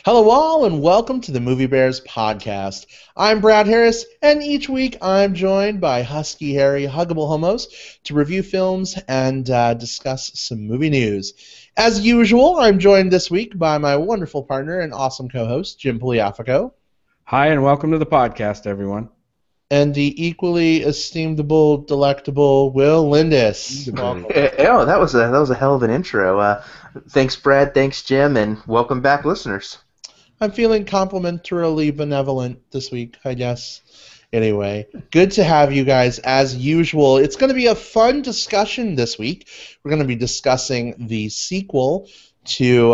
Hello, all, and welcome to the Movie Bears podcast. I'm Brad Harris, and each week I'm joined by Husky Harry Huggable Homos to review films and discuss some movie news. As usual, I'm joined this week by my wonderful partner and awesome co-host, Jim Pugliafico. Hi, and welcome to the podcast, everyone. And the equally esteemable, delectable Will Lindis. Oh, that was a hell of an intro. Thanks, Brad. Thanks, Jim, and welcome back, listeners. I'm feeling complimentarily benevolent this week, I guess. Anyway, good to have you guys as usual. It's going to be a fun discussion this week. We're going to be discussing the sequel to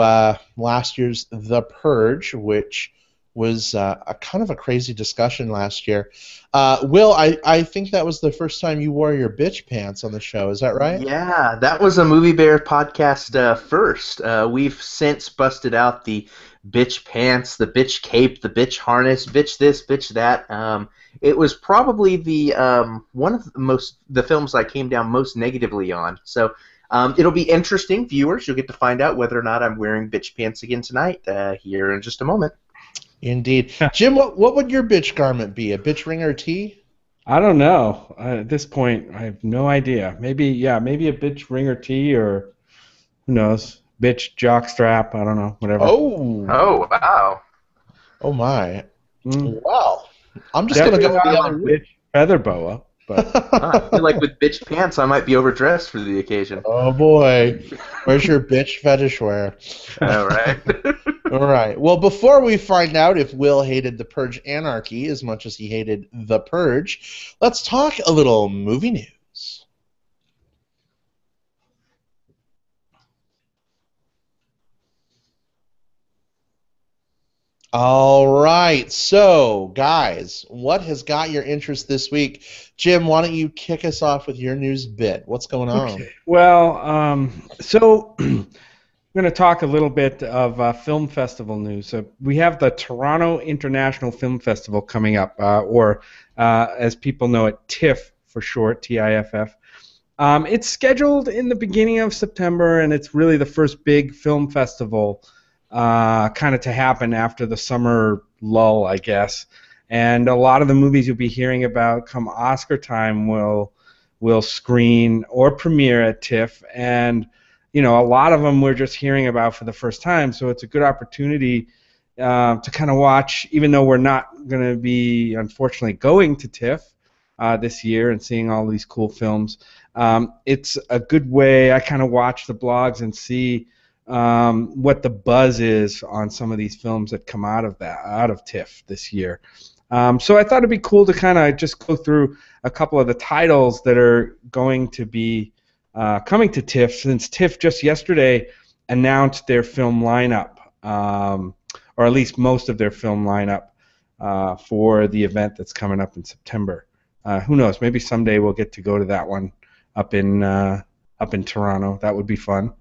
last year's The Purge, which was a kind of a crazy discussion last year. Will, I think that was the first time you wore your bitch pants on the show. Is that right? Yeah, that was a Movie Bear podcast first. We've since busted out the bitch pants, the bitch cape, the bitch harness, bitch this, bitch that. It was probably the one of the films I came down most negatively on. So it'll be interesting, viewers. You'll get to find out whether or not I'm wearing bitch pants again tonight here in just a moment. Indeed. Jim, what would your bitch garment be? A bitch ringer tee? I don't know. At this point, I have no idea. Maybe a bitch ringer tee, or who knows, bitch jockstrap. I don't know, whatever. Oh, wow. Oh, my. Wow. I'm just going to go with the other bitch feather boa. But I feel like with bitch pants, I might be overdressed for the occasion. Oh, boy. Where's your bitch fetish wear? All right. All right. Well, before we find out if Will hated The Purge Anarchy as much as he hated The Purge, let's talk a little movie news. All right. So, guys, what has got your interest this week? Jim, why don't you kick us off with your news bit? What's going on? Okay. Well, so I'm going to talk a little bit of film festival news. So we have the Toronto International Film Festival coming up, or as people know it, TIFF for short, TIFF. It's scheduled in the beginning of September, and it's really the first big film festival kind of to happen after the summer lull, I guess. And a lot of the movies you'll be hearing about come Oscar time will screen or premiere at TIFF, and a lot of them we're just hearing about for the first time, so it's a good opportunity to kind of watch, even though we're not going to be, unfortunately, going to TIFF this year and seeing all these cool films. It's a good way. I kind of watch the blogs and see what the buzz is on some of these films that come out of TIFF this year. So I thought it'd be cool to kind of just go through a couple of the titles that are going to be coming to TIFF, since TIFF just yesterday announced their film lineup, or at least most of their film lineup for the event that's coming up in September. Who knows? Maybe someday we'll get to go to that one up in Toronto. That would be fun.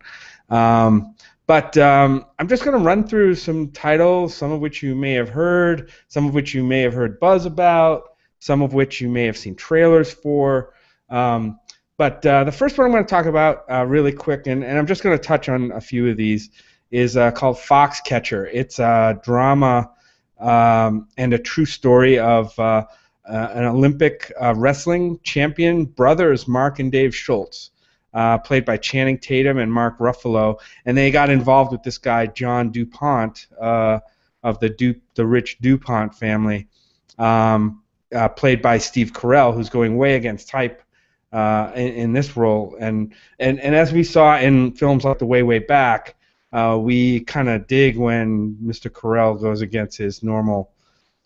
But I'm just going to run through some titles, some of which you may have heard, some of which you may have heard buzz about, some of which you may have seen trailers for. But the first one I'm going to talk about really quick, and I'm just going to touch on a few of these, is called Foxcatcher. It's a drama and a true story of an Olympic wrestling champion brothers, Mark and Dave Schultz, played by Channing Tatum and Mark Ruffalo, and they got involved with this guy John DuPont of the rich DuPont family, played by Steve Carell, who's going way against type in this role, and as we saw in films like The Way Back, we kind of dig when Mr. Carell goes against his normal,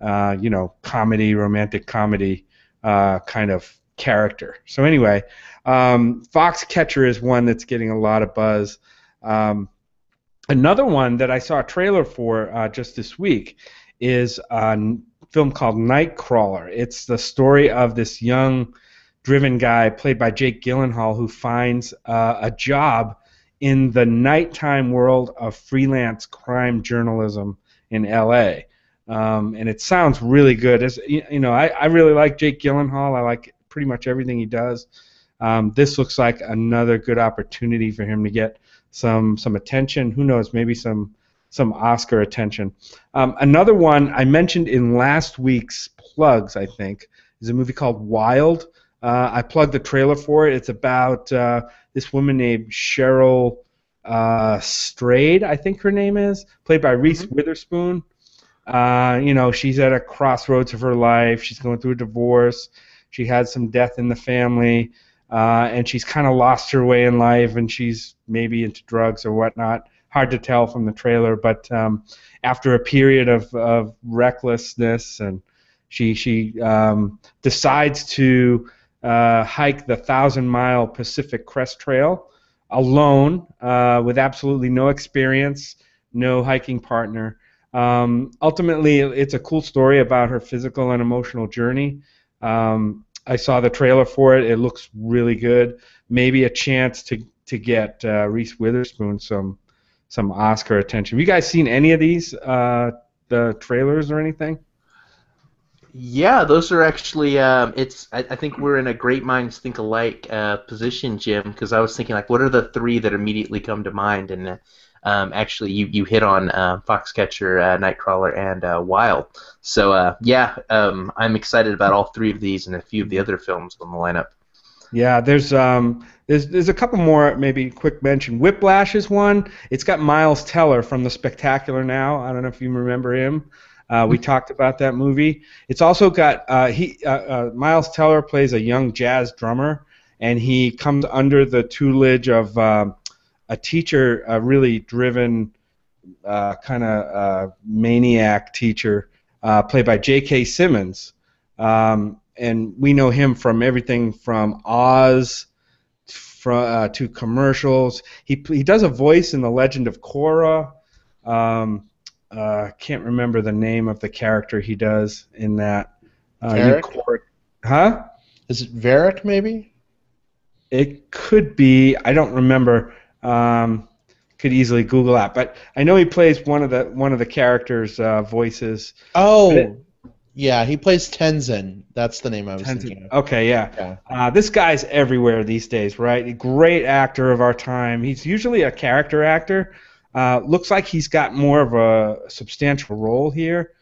romantic comedy kind of character. So anyway, Foxcatcher is one that's getting a lot of buzz. Another one that I saw a trailer for just this week is a film called Nightcrawler. It's the story of this young, driven guy played by Jake Gyllenhaal who finds a job in the nighttime world of freelance crime journalism in L.A. And it sounds really good. I really like Jake Gyllenhaal. I like pretty much everything he does. This looks like another good opportunity for him to get some attention. Who knows? Maybe some some Oscar attention. Another one I mentioned in last week's plugs, I think, is a movie called Wild. I plugged the trailer for it. It's about this woman named Cheryl Strayed, I think her name is, played by Reese Witherspoon. She's at a crossroads of her life. She's going through a divorce. She had some death in the family, and she's kind of lost her way in life, and she's maybe into drugs or whatnot. Hard to tell from the trailer, but after a period of recklessness, and she decides to hike the 1,000-mile Pacific Crest Trail alone, with absolutely no experience, no hiking partner. Ultimately, it's a cool story about her physical and emotional journey. I saw the trailer for it. It looks really good. Maybe a chance to get Reese Witherspoon some Oscar attention. Have you guys seen any of these, the trailers or anything? Yeah, those are actually. I think we're in a great minds think alike position, Jim. Because I was thinking, like, what are the three that immediately come to mind? And actually, you hit on Foxcatcher, Nightcrawler, and Wild. So I'm excited about all three of these and a few of the other films on the lineup. Yeah, there's a couple more. Maybe quick mention. Whiplash is one. It's got Miles Teller from The Spectacular Now. I don't know if you remember him. We talked about that movie. It's also got Miles Teller plays a young jazz drummer, and he comes under the tutelage of a teacher, a really driven kind of maniac teacher, played by J.K. Simmons. And we know him from everything from Oz to commercials. He does a voice in The Legend of Korra. Can't remember the name of the character he does in that. Huh? Is it Varric, maybe? It could be. I don't remember. Could easily Google that, but I know he plays one of the characters' voices. Oh, yeah, he plays Tenzin. That's the name I was thinking of. Okay, yeah. This guy's everywhere these days, right? A great actor of our time. He's usually a character actor. Looks like he's got more of a substantial role here,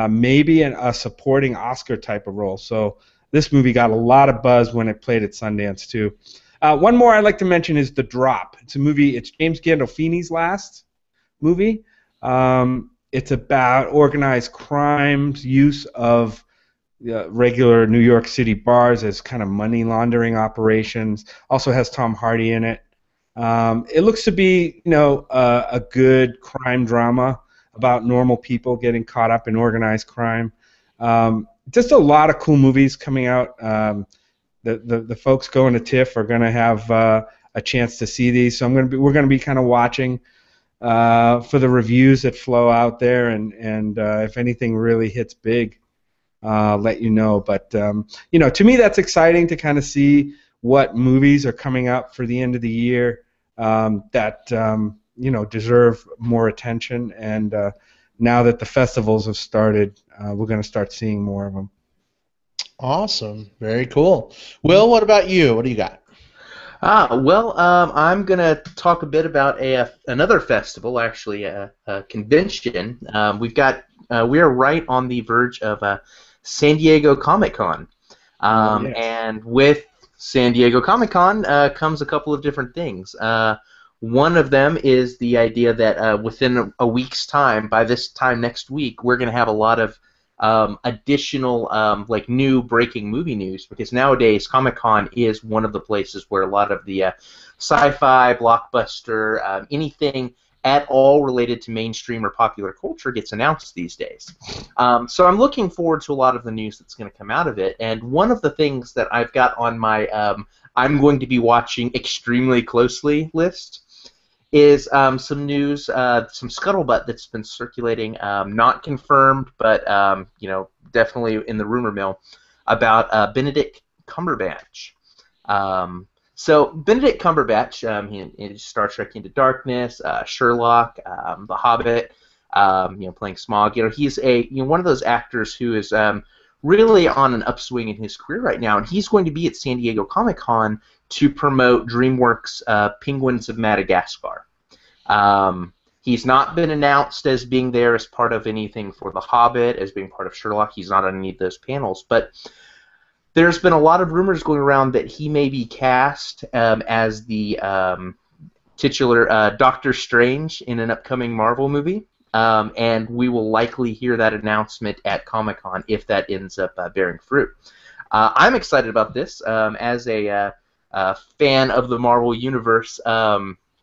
maybe a supporting Oscar type of role. So this movie got a lot of buzz when it played at Sundance too. One more I'd like to mention is The Drop. It's a movie. It's James Gandolfini's last movie. It's about organized crime's use of regular New York City bars as kind of money laundering operations. Also has Tom Hardy in it. It looks to be, a good crime drama about normal people getting caught up in organized crime. Just a lot of cool movies coming out. The folks going to TIFF are going to have a chance to see these, so we're going to be kind of watching for the reviews that flow out there, and if anything really hits big, let you know. But to me, that's exciting to kind of see what movies are coming up for the end of the year that deserve more attention. And now that the festivals have started, we're going to start seeing more of them. Awesome, very cool. Will, what about you? What do you got? I'm going to talk a bit about another festival, actually, a convention. We are right on the verge of San Diego Comic-Con. Yes. And with San Diego Comic-Con comes a couple of different things. One of them is the idea that within a week's time, by this time next week, we're going to have a lot of additional new breaking movie news, because nowadays Comic-Con is one of the places where a lot of the sci-fi, blockbuster, anything at all related to mainstream or popular culture gets announced these days. So I'm looking forward to a lot of the news that's going to come out of it, and one of the things that I've got on my I'm going to be watching extremely closely list is some news, some scuttlebutt that's been circulating, not confirmed, but definitely in the rumor mill, about Benedict Cumberbatch. So Benedict Cumberbatch, he is Star Trek Into Darkness, Sherlock, The Hobbit, playing Smaug. He's one of those actors who is really on an upswing in his career right now, and he's going to be at San Diego Comic-Con to promote DreamWorks' Penguins of Madagascar. He's not been announced as being there as part of anything for The Hobbit, as being part of Sherlock. He's not on any of those panels. But there's been a lot of rumors going around that he may be cast as the titular Doctor Strange in an upcoming Marvel movie. And we will likely hear that announcement at Comic-Con if that ends up bearing fruit. I'm excited about this as a fan of the Marvel Universe.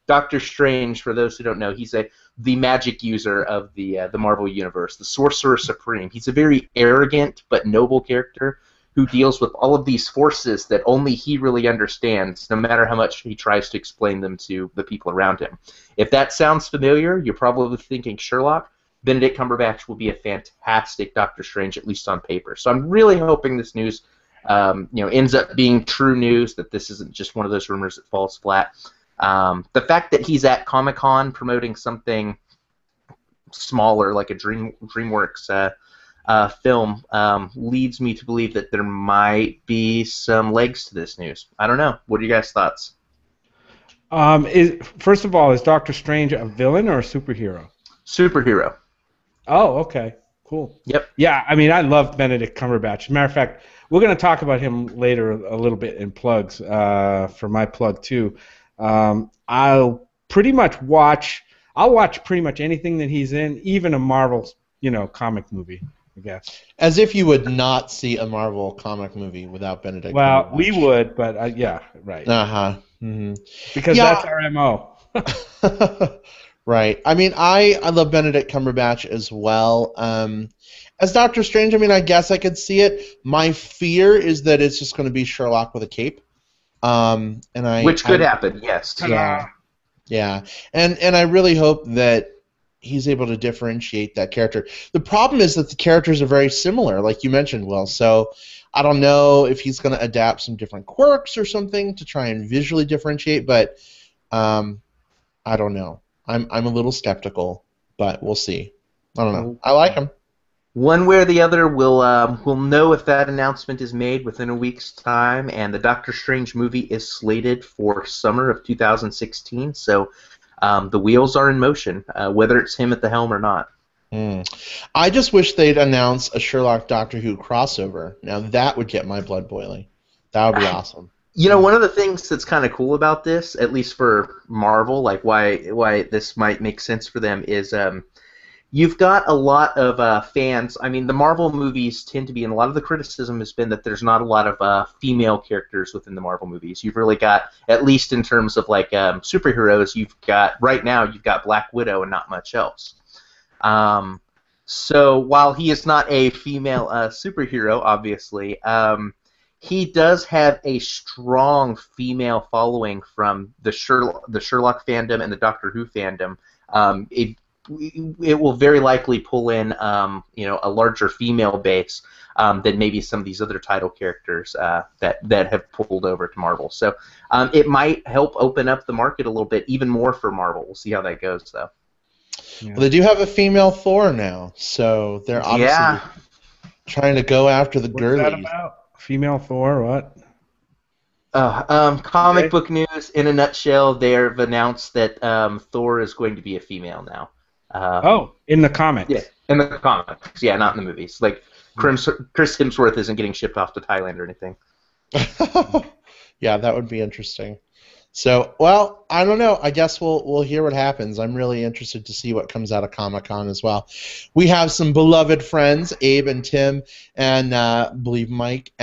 Doctor Strange, for those who don't know, he's the magic user of the Marvel Universe, the Sorcerer Supreme. He's a very arrogant but noble character who deals with all of these forces that only he really understands, no matter how much he tries to explain them to the people around him. If that sounds familiar, you're probably thinking Sherlock. Benedict Cumberbatch will be a fantastic Doctor Strange, at least on paper. So I'm really hoping this news ends up being true news, that this isn't just one of those rumors that falls flat. The fact that he's at Comic-Con promoting something smaller, like a DreamWorks film, leads me to believe that there might be some legs to this news. I don't know. What are you guys' thoughts? First of all, is Doctor Strange a villain or a superhero? Superhero. Oh, okay. Cool. Yep. Yeah, I mean, I love Benedict Cumberbatch. Matter of fact, we're going to talk about him later a little bit in plugs, for my plug too. I'll watch pretty much anything that he's in, even a Marvel, comic movie, I guess. As if you would not see a Marvel comic movie without Benedict Well, Cumberbatch. we would, but yeah, right. Uh-huh. Mm-hmm. Because that's our MO. Right. I mean, I love Benedict Cumberbatch as well. As Doctor Strange, I mean, I guess I could see it. My fear is that it's just going to be Sherlock with a cape. Which could happen, yes. Yeah. Yeah. And I really hope that he's able to differentiate that character. The problem is that the characters are very similar, like you mentioned, Will. So I don't know if he's going to adapt some different quirks or something to try and visually differentiate, but I don't know. I'm a little skeptical, but we'll see. I don't know. I like him. One way or the other, we'll know if that announcement is made within a week's time, and the Doctor Strange movie is slated for summer of 2016, so the wheels are in motion, whether it's him at the helm or not. I just wish they'd announce a Sherlock Doctor Who crossover. Now that would get my blood boiling. That would be awesome. One of the things that's kind of cool about this, at least for Marvel, like why this might make sense for them, is you've got a lot of fans. I mean, the Marvel movies tend to be, and a lot of the criticism has been that there's not a lot of female characters within the Marvel movies. You've really got, at least in terms of like superheroes, right now you've got Black Widow and not much else. So while he is not a female superhero, obviously, he does have a strong female following from the Sherlock fandom and the Doctor Who fandom. It will very likely pull in a larger female base than maybe some of these other title characters that have pulled over to Marvel. So it might help open up the market a little bit even more for Marvel. We'll see how that goes, though. Yeah. Well, they do have a female Thor now, so they're obviously trying to go after the girlies. What's that about? Female Thor, what? Comic book news, in a nutshell, they've announced that Thor is going to be a female now. In the comics. Yeah, in the comics. Yeah, not in the movies. Like, Chris Hemsworth isn't getting shipped off to Thailand or anything. Yeah, that would be interesting. So, well, I don't know. I guess we'll hear what happens. I'm really interested to see what comes out of Comic-Con as well. We have some beloved friends, Abe and Tim, and I believe Mike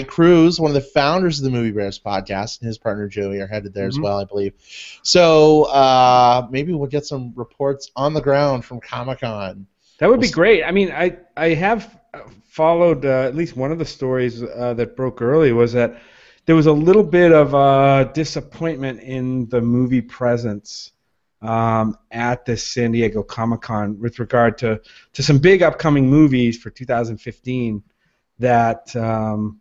Cruz, one of the founders of the Movie Bears podcast, and his partner Joey are headed there as well, I believe. So maybe we'll get some reports on the ground from Comic-Con. That would be great. I mean, I have followed at least one of the stories that broke early was that there was a little bit of disappointment in the movie presence at the San Diego Comic-Con with regard to some big upcoming movies for 2015 that aren't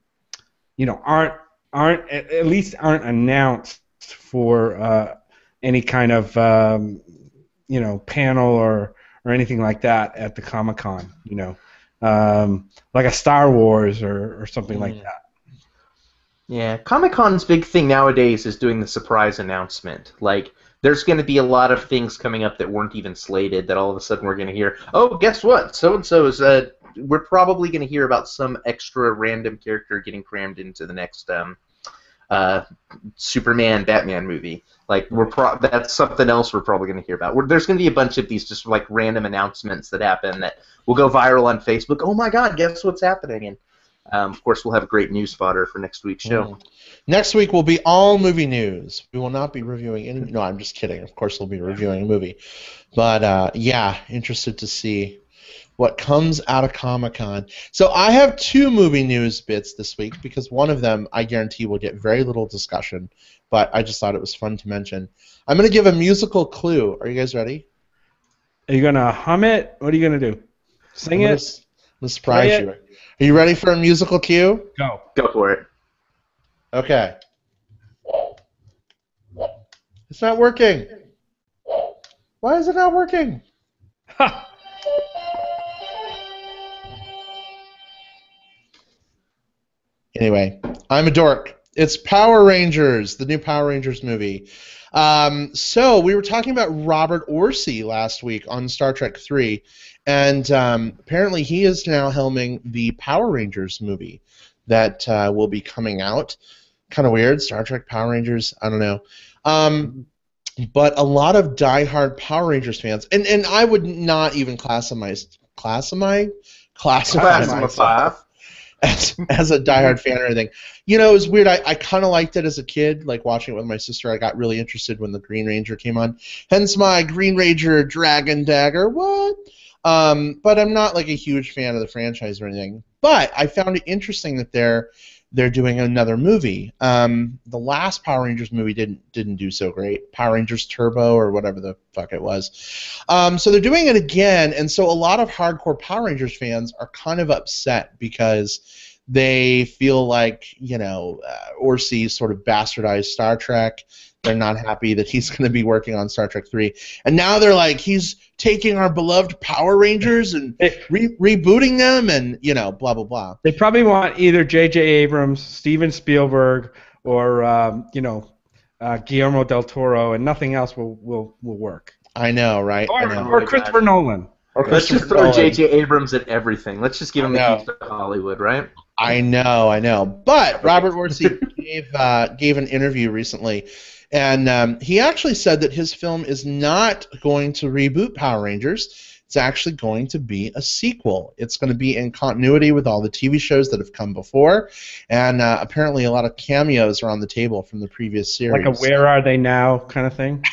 announced for any kind of panel or anything like that at the Comic-Con. Like a Star Wars or something like that. Yeah, Comic-Con's big thing nowadays is doing the surprise announcement. Like, there's going to be a lot of things coming up that weren't even slated that all of a sudden we're going to hear, oh, guess what? So-and-so is, we're probably going to hear about some extra random character getting crammed into the next Superman, Batman movie. Like, that's something else we're probably going to hear about. There's going to be a bunch of these just, like, random announcements that happen that will go viral on Facebook. Oh, my God, guess what's happening? And, of course, we'll have great news fodder for next week's show. Next week will be all movie news. We will not be reviewing any. No, I'm just kidding. Of course, we'll be reviewing a movie. But, yeah, interested to see what comes out of Comic-Con. So I have 2 movie news bits this week because one of them I guarantee will get very little discussion, but I just thought it was fun to mention. I'm going to give a musical clue. Are you guys ready? Are you going to hum it? What are you going to do? Sing it? I'm going to surprise you. Are you ready for a musical cue? Go. Go for it. Okay. It's not working. Why is it not working? Ha! Anyway, I'm a dork. It's Power Rangers, the new Power Rangers movie. So we were talking about Robert Orci last week on Star Trek 3, and apparently he is now helming the Power Rangers movie that will be coming out. Kind of weird, Star Trek Power Rangers, I don't know. But a lot of diehard Power Rangers fans, and I would not even classify myself as a diehard fan or anything. You know, it was weird. I kind of liked it as a kid, like watching it with my sister. I got really interested when the Green Ranger came on. Hence my Green Ranger Dragon Dagger. What? But I'm not like a huge fan of the franchise or anything. But I found it interesting that they're doing another movie. The last Power Rangers movie didn't do so great. Power Rangers Turbo or whatever the fuck it was. So they're doing it again, and so a lot of hardcore Power Rangers fans are kind of upset because they feel like, you know, Orci sort of bastardized Star Trek. They're not happy that he's going to be working on Star Trek 3. And now they're like, he's taking our beloved Power Rangers and rebooting them and, you know, blah, blah, blah. They probably want either J.J. Abrams, Steven Spielberg, or, Guillermo del Toro, and nothing else will work. I know, right? Or Christopher Nolan. Let's just throw J.J. Abrams at everything. Let's just give him the keys to Hollywood, right? I know. But Robert Orci gave an interview recently, and he actually said that his film is not going to reboot Power Rangers. It's actually going to be a sequel. It's going to be in continuity with all the TV shows that have come before, and apparently a lot of cameos are on the table from the previous series. Like a Where Are They Now kind of thing?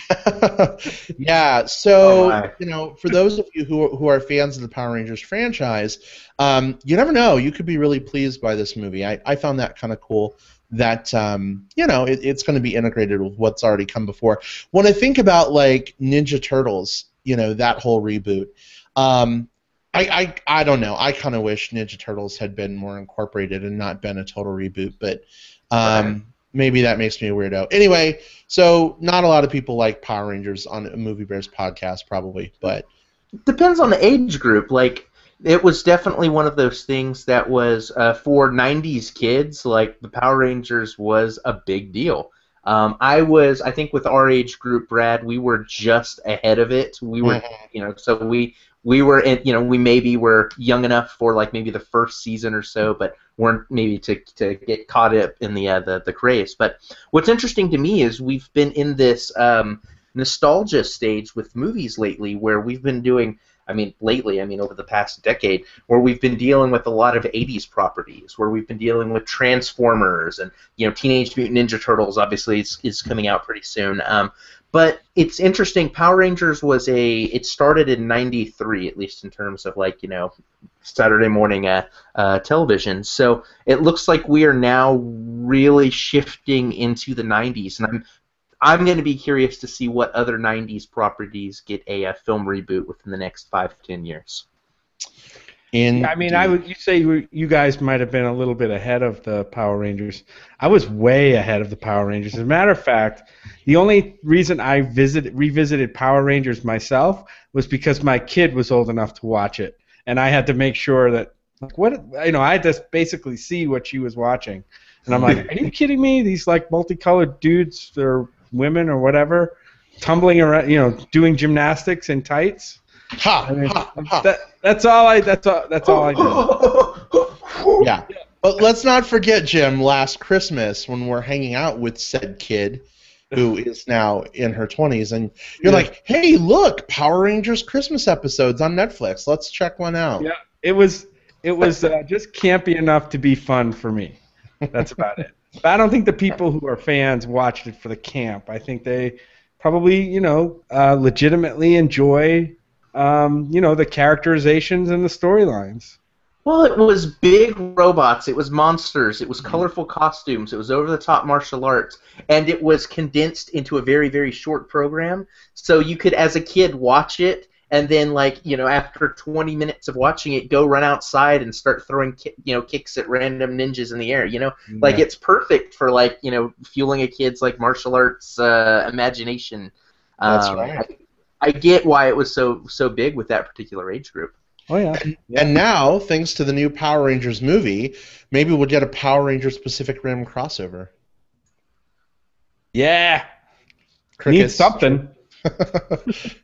Yeah, so, you know, for those of you who are fans of the Power Rangers franchise, you never know. You could be really pleased by this movie. I found that kind of cool. That you know, it's going to be integrated with what's already come before. When I think about like Ninja Turtles, you know, that whole reboot, I don't know. I kind of wish Ninja Turtles had been more incorporated and not been a total reboot, but maybe that makes me a weirdo. Anyway, so not a lot of people like Power Rangers on a Movie Bears podcast, probably, but depends on the age group. Like, it was definitely one of those things that was for 90s kids, like the Power Rangers was a big deal. I think with our age group, Brad, we were just ahead of it. We were, you know, so we were in, you know, we maybe were young enough for like maybe the first season or so, but weren't maybe to get caught up in the craze. But what's interesting to me is we've been in this nostalgia stage with movies lately, where we've been doing. Over the past decade, where we've been dealing with a lot of 80s properties, where we've been dealing with Transformers and, you know, Teenage Mutant Ninja Turtles obviously is coming out pretty soon. But it's interesting, Power Rangers it started in 93, at least in terms of, like, you know, Saturday morning television. So it looks like we are now really shifting into the 90s, and I'm going to be curious to see what other 90s properties get a film reboot within the next 5 to 10 years. You say you guys might have been a little bit ahead of the Power Rangers. I was way ahead of the Power Rangers. As a matter of fact, the only reason I revisited Power Rangers myself was because my kid was old enough to watch it, and I had to make sure that, I had to basically see what she was watching, and I'm like, are you kidding me? These like multicolored dudes or women or whatever, tumbling around, doing gymnastics in tights. Ha, I mean, ha, ha. that's all I do. Yeah. But let's not forget, Jim, last Christmas when we're hanging out with said kid who is now in her 20s, and you're like, hey, look, Power Rangers Christmas episodes on Netflix. Let's check one out. Yeah, it was just campy enough to be fun for me. That's about it. But I don't think the people who are fans watched it for the camp. I think they probably, legitimately enjoy, the characterizations and the storylines. Well, it was big robots, it was monsters, it was colorful costumes, it was over-the-top martial arts, and it was condensed into a very, very short program. So you could, as a kid, watch it, and then, after 20 minutes of watching it, go run outside and start throwing, kicks at random ninjas in the air. It's perfect for fueling a kid's martial arts imagination. That's right. I get why it was so big with that particular age group. Oh yeah. And now, thanks to the new Power Rangers movie, maybe we'll get a Power Rangers Pacific Rim crossover. Yeah. Crickets. Need something.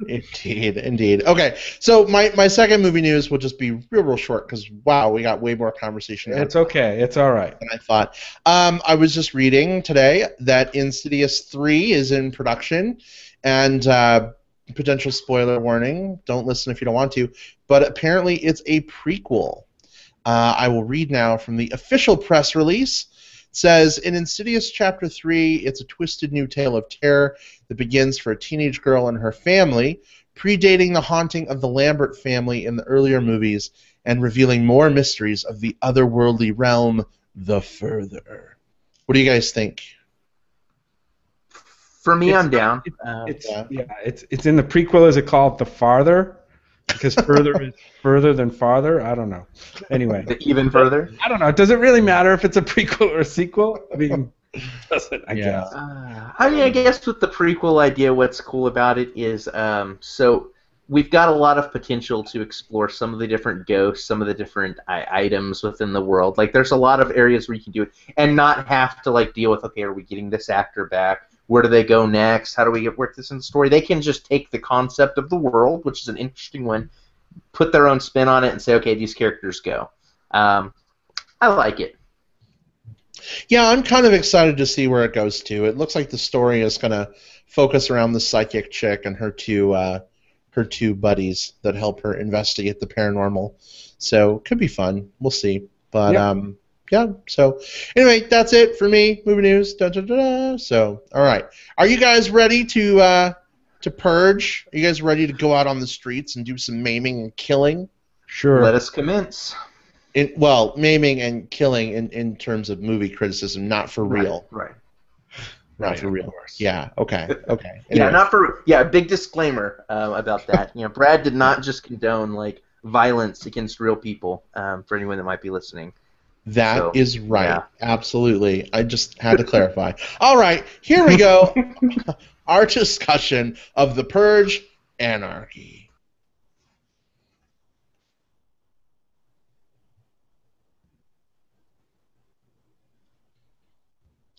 Indeed. Okay, so my second movie news will just be real short because, wow, we got way more conversation. It's okay. It's all right. Than I thought. I was just reading today that Insidious 3 is in production, and potential spoiler warning, don't listen if you don't want to, but apparently it's a prequel. I will read now from the official press release. It says, in Insidious Chapter 3, it's a twisted new tale of terror that begins for a teenage girl and her family, predating the haunting of the Lambert family in the earlier movies and revealing more mysteries of the otherworldly realm, the Further. What do you guys think? For me, I'm down. It's in the prequel. Is it called The Farther? Because further is further than farther. I don't know. Anyway, even further. I don't know. Does it really matter if it's a prequel or a sequel? I mean, doesn't. I guess. I guess with the prequel idea, what's cool about it is, so we've got a lot of potential to explore some of the different ghosts, some of the different items within the world. There's a lot of areas where you can do it and not have to deal with, okay, are we getting this actor back? Where do they go next? How do we work this in the story? They can just take the concept of the world, which is an interesting one, put their own spin on it, and say, okay, these characters go. I like it. Yeah, I'm kind of excited to see where it goes to. It looks like the story is going to focus around the psychic chick and her two buddies that help her investigate the paranormal. So it could be fun. We'll see. But yeah, so anyway, that's it for me. Movie news. Da, da, da, da. So, all right. Are you guys ready to purge? Are you guys ready to go out on the streets and do some maiming and killing? Sure. Let us commence. Maiming and killing in terms of movie criticism, not for real. Right. Not for real. Yeah, okay. Anyway. Yeah, not for... Yeah, big disclaimer about that. Brad did not just condone, violence against real people, for anyone that might be listening. That is right. Yeah. Absolutely. I just had to clarify. All right, here we go. Our discussion of the Purge Anarchy.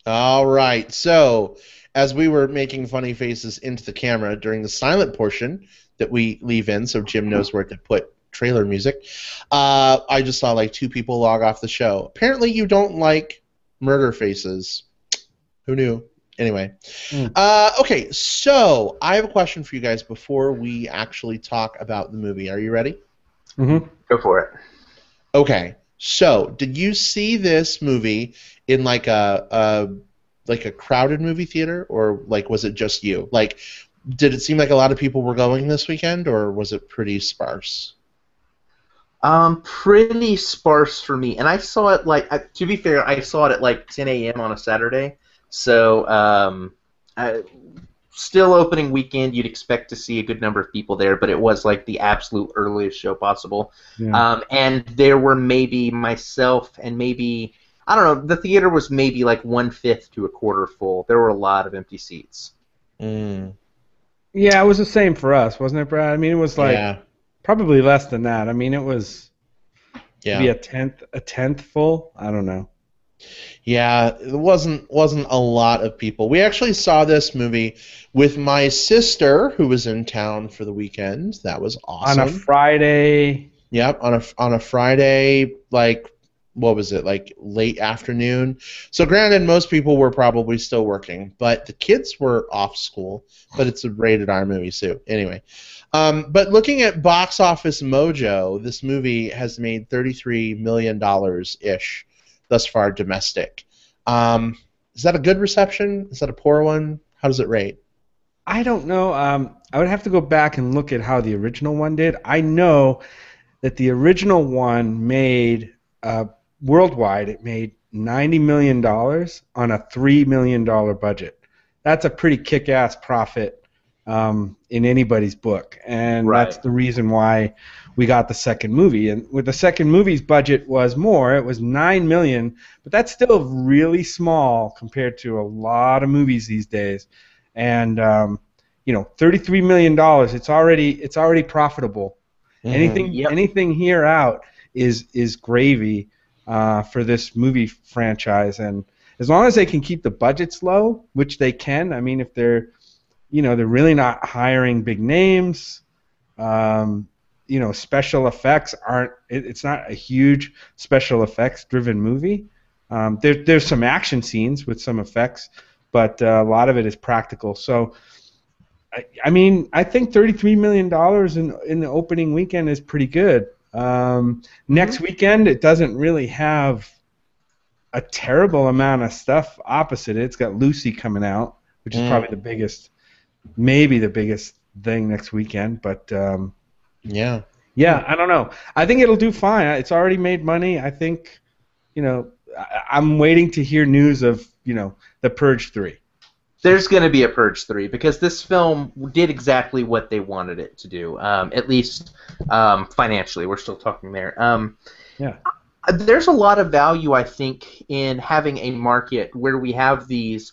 All right, so as we were making funny faces into the camera during the silent portion that we leave in so Jim knows where to put trailer music, I just saw two people log off the show. Apparently you don't like murder faces. Who knew? Anyway. Okay, so I have a question for you guys before we actually talk about the movie. Are you ready? Mm-hmm. Go for it. Okay, so did you see this movie in a crowded movie theater, or was it just you? Did it seem like a lot of people were going this weekend, or was it pretty sparse? Pretty sparse for me, and I saw it to be fair, I saw it at 10 a.m. on a Saturday, so still opening weekend, you'd expect to see a good number of people there, but it was the absolute earliest show possible. Yeah. And there were maybe myself and maybe, I don't know, the theater was maybe 1/5 to a quarter full. There were a lot of empty seats. Mm. Yeah, it was the same for us, wasn't it, Brad? I mean, it was probably less than that. I mean, it was maybe a tenth full. I don't know. Yeah, it wasn't a lot of people. We actually saw this movie with my sister, who was in town for the weekend. That was On a awesome. Friday. Yep, on a Friday, like what was it, like late afternoon. So granted, most people were probably still working, but the kids were off school. But it's a rated R movie, so anyway. But looking at Box Office Mojo, this movie has made $33 million ish thus far domestic. Um, is that a good reception? Is that a poor one? How does it rate? I don't know. I would have to go back and look at how the original one did. I know that the original one made worldwide. It made $90 million on a $3 million budget. That's a pretty kick-ass profit in anybody's book, and that's Right. the reason why we got the second movie. And with the second movie's budget was more, it was $9 million, but that's still really small compared to a lot of movies these days. And $33 million, it's already profitable. Mm-hmm. Yep. Anything here out is gravy for this movie franchise, and as long as they can keep the budgets low, which they can. I mean, if they're really not hiring big names. Special effects aren't. It's not a huge special effects driven movie. There's some action scenes with some effects, but a lot of it is practical. So, I mean, I think $33 million in the opening weekend is pretty good. Next weekend, it doesn't really have a terrible amount of stuff opposite it. It's got Lucy coming out, which is probably the biggest, maybe the biggest thing next weekend. But Yeah. yeah, I don't know. I think it'll do fine. It's already made money. I think, I'm waiting to hear news of, the Purge 3. There's going to be a Purge 3 because this film did exactly what they wanted it to do, at least financially. We're still talking there. Yeah. There's a lot of value, I think, in having a market where we have these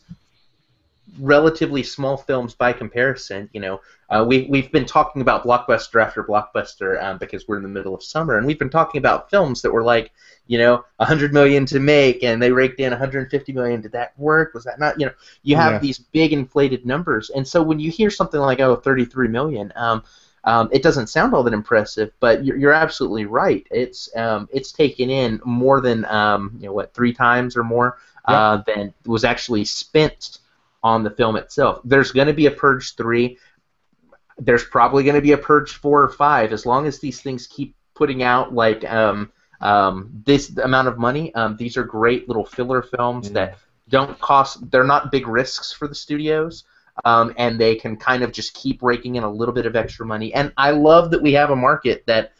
relatively small films by comparison. We've been talking about blockbuster after blockbuster because we're in the middle of summer, and we've been talking about films that were like, $100 million to make, and they raked in $150 million. Did that work? Was that not? You have these big inflated numbers, and so when you hear something like, $33 million, it doesn't sound all that impressive, but you're absolutely right. It's taken in more than 3 times or more than was actually spent on the film itself. There's going to be a Purge 3. There's probably going to be a Purge 4 or 5. As long as these things keep putting out like this amount of money, these are great little filler films that don't cost. They're not big risks for the studios, and they can kind of just keep raking in a little bit of extra money. And I love that we have a market that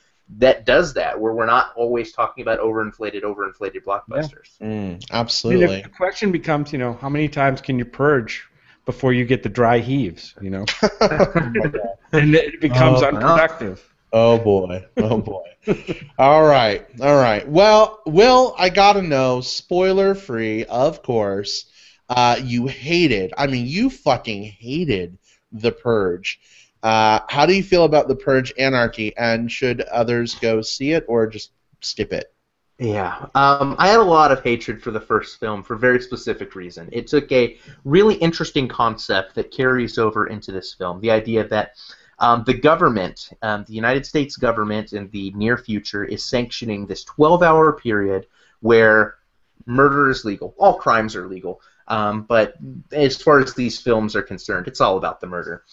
does that, where we're not always talking about overinflated blockbusters. Mm, I absolutely. mean, the question becomes, how many times can you purge before you get the dry heaves, and it becomes unproductive. Oh boy. Oh boy. All right. Well, Will, I gotta know, spoiler free, of course. You fucking hated The Purge. How do you feel about The Purge Anarchy, and should others go see it or just skip it? Yeah, I had a lot of hatred for the first film for a very specific reason. It took a really interesting concept that carries over into this film, the idea that the government, the United States government in the near future, is sanctioning this 12-hour period where murder is legal. All crimes are legal, but as far as these films are concerned, it's all about the murder.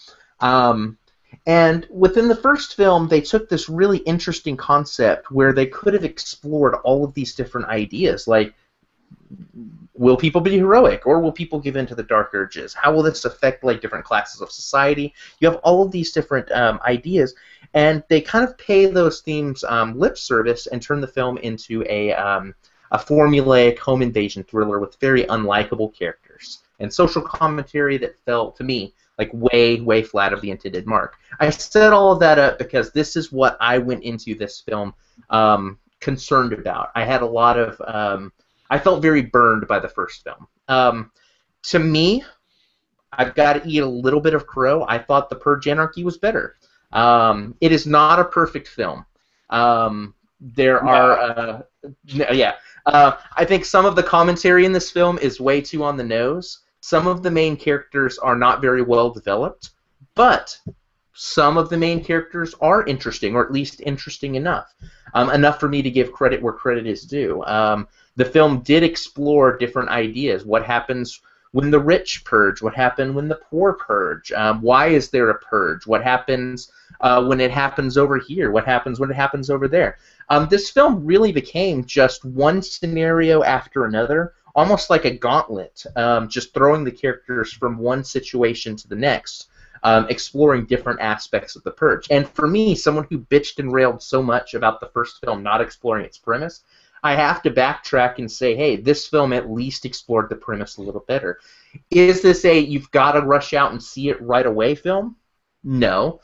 And within the first film, they took this really interesting concept where they could have explored all of these different ideas, like, will people be heroic, or will people give in to the dark urges? How will this affect like different classes of society? You have all of these different ideas, and they kind of pay those themes lip service and turn the film into a formulaic home invasion thriller with very unlikable characters and social commentary that felt, to me, like way flat of the intended mark. I set all of that up because this is what I went into this film concerned about. I had a lot of I felt very burned by the first film. To me, I've got to eat a little bit of crow. I thought The Purge Anarchy was better. It is not a perfect film. There are, yeah. I think some of the commentary in this film is way too on the nose. Some of the main characters are not very well developed, but some of the main characters are interesting, or at least interesting enough. Enough for me to give credit where credit is due. The film did explore different ideas. What happens when the rich purge? What happened when the poor purge? Why is there a purge? What happens when it happens over here? What happens when it happens over there? This film really became just one scenario after another, almost like a gauntlet, just throwing the characters from one situation to the next, exploring different aspects of the Purge. And for me, someone who bitched and railed so much about the first film not exploring its premise, I have to backtrack and say, hey, this film at least explored the premise a little better. Is this a you've got to rush out and see it right away film? No.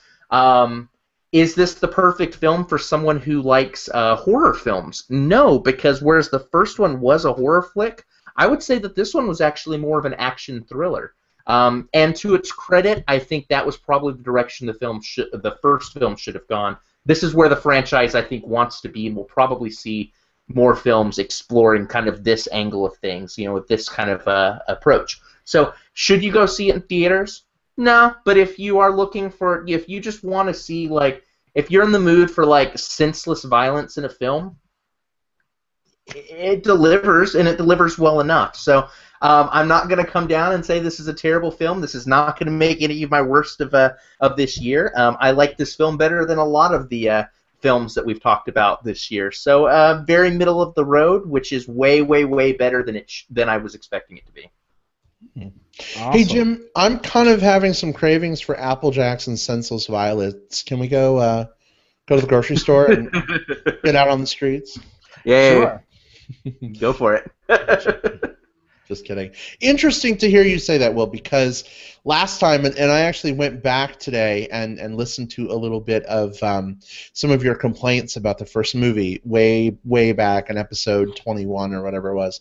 Is this the perfect film for someone who likes horror films? No, because whereas the first one was a horror flick, I would say that this one was actually more of an action thriller. And to its credit, I think that was probably the direction the first film should have gone. This is where the franchise, I think, wants to be, and we'll probably see more films exploring kind of this angle of things, with this kind of approach. So, should you go see it in theaters? No, but if you are looking for, if you just want to see, if you're in the mood for, senseless violence in a film, it delivers, and it delivers well enough. So, I'm not going to come down and say this is a terrible film. This is not going to make any of my worst of this year. I like this film better than a lot of the films that we've talked about this year. So, very middle of the road, which is way, way, way better than I was expecting it to be. Awesome. Hey, Jim, I'm kind of having some cravings for Apple Jacks and senseless violets. Can we go to the grocery store and get out on the streets? Yeah, sure. Go for it. Just kidding. Interesting to hear you say that, Will, because last time, and I actually went back today and listened to a little bit of some of your complaints about the first movie way, way back in episode 21 or whatever it was.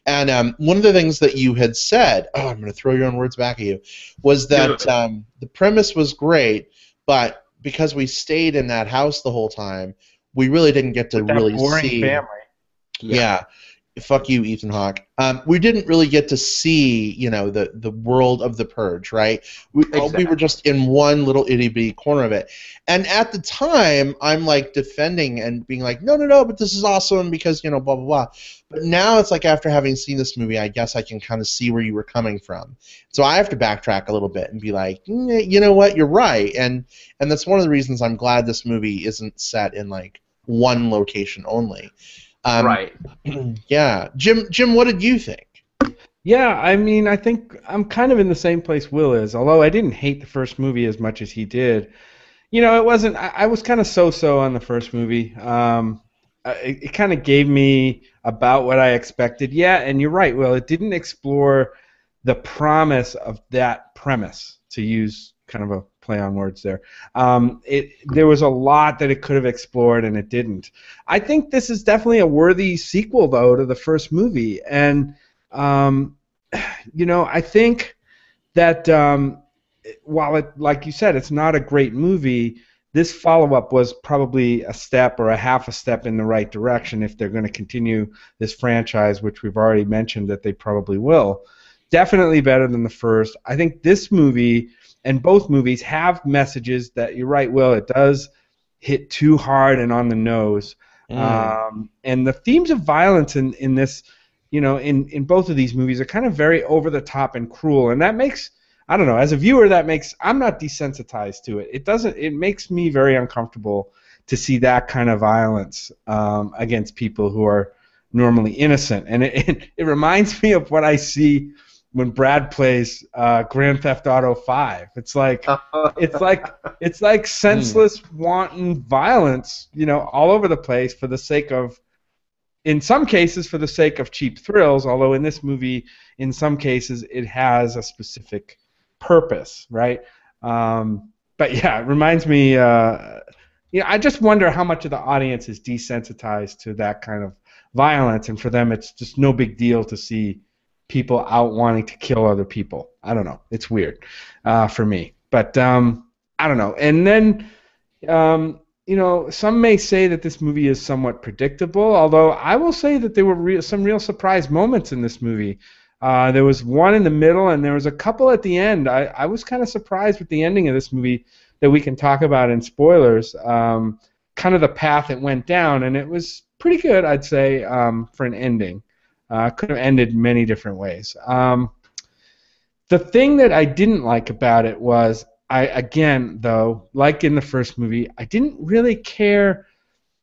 And one of the things that you had said, I'm going to throw your own words back at you, was that the premise was great, but because we stayed in that house the whole time, we really didn't get to really see. Family. Yeah. Fuck you, Ethan Hawke. We didn't really get to see, the world of the Purge, right? We were just in one little itty-bitty corner of it. And at the time, I'm, defending and being like, no, but this is awesome because, blah, blah, blah. But now it's like after having seen this movie, I guess I can kind of see where you were coming from. So I have to backtrack a little bit and be like, you know what, you're right. And that's one of the reasons I'm glad this movie isn't set in, one location only. Right. Yeah. Jim, what did you think? Yeah, I think I'm kind of in the same place Will is, although I didn't hate the first movie as much as he did. It wasn't, I was kind of so-so on the first movie. It kind of gave me about what I expected. Yeah, and you're right, Will, it didn't explore the promise of that premise, to use kind of a play on words there. There was a lot that it could have explored, and it didn't. I think this is definitely a worthy sequel, though, to the first movie. And, I think that while it, like you said, it's not a great movie, this follow-up was probably a step or a half a step in the right direction if they're going to continue this franchise, which we've already mentioned that they probably will. Definitely better than the first. I think this movie and both movies have messages that, you're right, Will, it does hit too hard and on the nose. And the themes of violence in this, in both of these movies are kind of very over the top and cruel. And that makes, I don't know, as a viewer, I'm not desensitized to it. It makes me very uncomfortable to see that kind of violence against people who are normally innocent. And it reminds me of what I see when Brad plays Grand Theft Auto 5. It's like senseless, wanton violence, all over the place for the sake of, in some cases, for the sake of cheap thrills. Although in this movie, in some cases, it has a specific purpose, right? But yeah, it reminds me. I just wonder how much of the audience is desensitized to that kind of violence, and for them, it's just no big deal to see people out wanting to kill other people. I don't know. It's weird for me. But I don't know. And then some may say that this movie is somewhat predictable, although I will say that there were some real surprise moments in this movie. There was one in the middle, and there was a couple at the end. I was kind of surprised with the ending of this movie that we can talk about in spoilers, kind of the path it went down, and it was pretty good, I'd say, for an ending. Could have ended many different ways. The thing that I didn't like about it was, again, though, like in the first movie, I didn't really care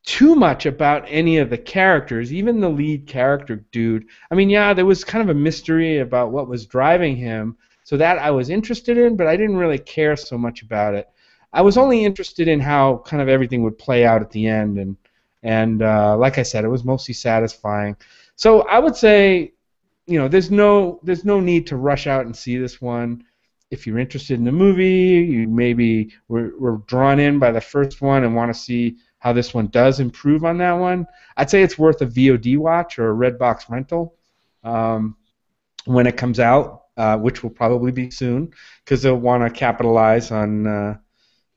too much about any of the characters, even the lead character dude. I mean, yeah, there was kind of a mystery about what was driving him, so that I was interested in, but I didn't really care so much about it. I was only interested in how kind of everything would play out at the end, and like I said, it was mostly satisfying. So I would say, there's no need to rush out and see this one. If you're interested in the movie, you maybe were drawn in by the first one and want to see how this one does improve on that one, I'd say it's worth a VOD watch or a Redbox rental when it comes out, which will probably be soon, because they'll want to capitalize on,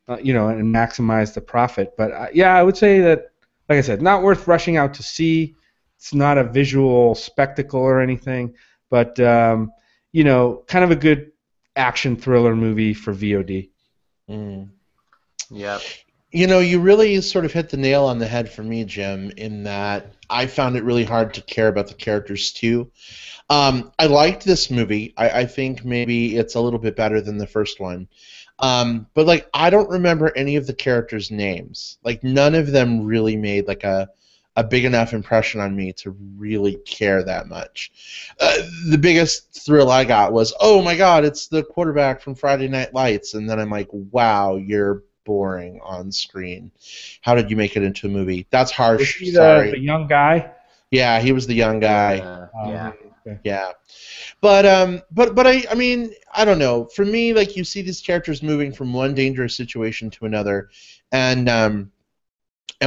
and maximize the profit. But yeah, I would say that, like I said, not worth rushing out to see. It's not a visual spectacle or anything, but kind of a good action thriller movie for VOD. Mm. Yeah. You really sort of hit the nail on the head for me, Jim, in that I found it really hard to care about the characters too. I liked this movie. I think maybe it's a little bit better than the first one. But I don't remember any of the characters' names. None of them really made a big enough impression on me to really care that much. The biggest thrill I got was, oh my God, it's the quarterback from Friday Night Lights, and then I'm like, wow, you're boring on screen. How did you make it into a movie? That's harsh. Was he Sorry. the young guy? Yeah, he was the young guy. Yeah. Okay. Yeah. But I mean, I don't know. For me, you see these characters moving from one dangerous situation to another, and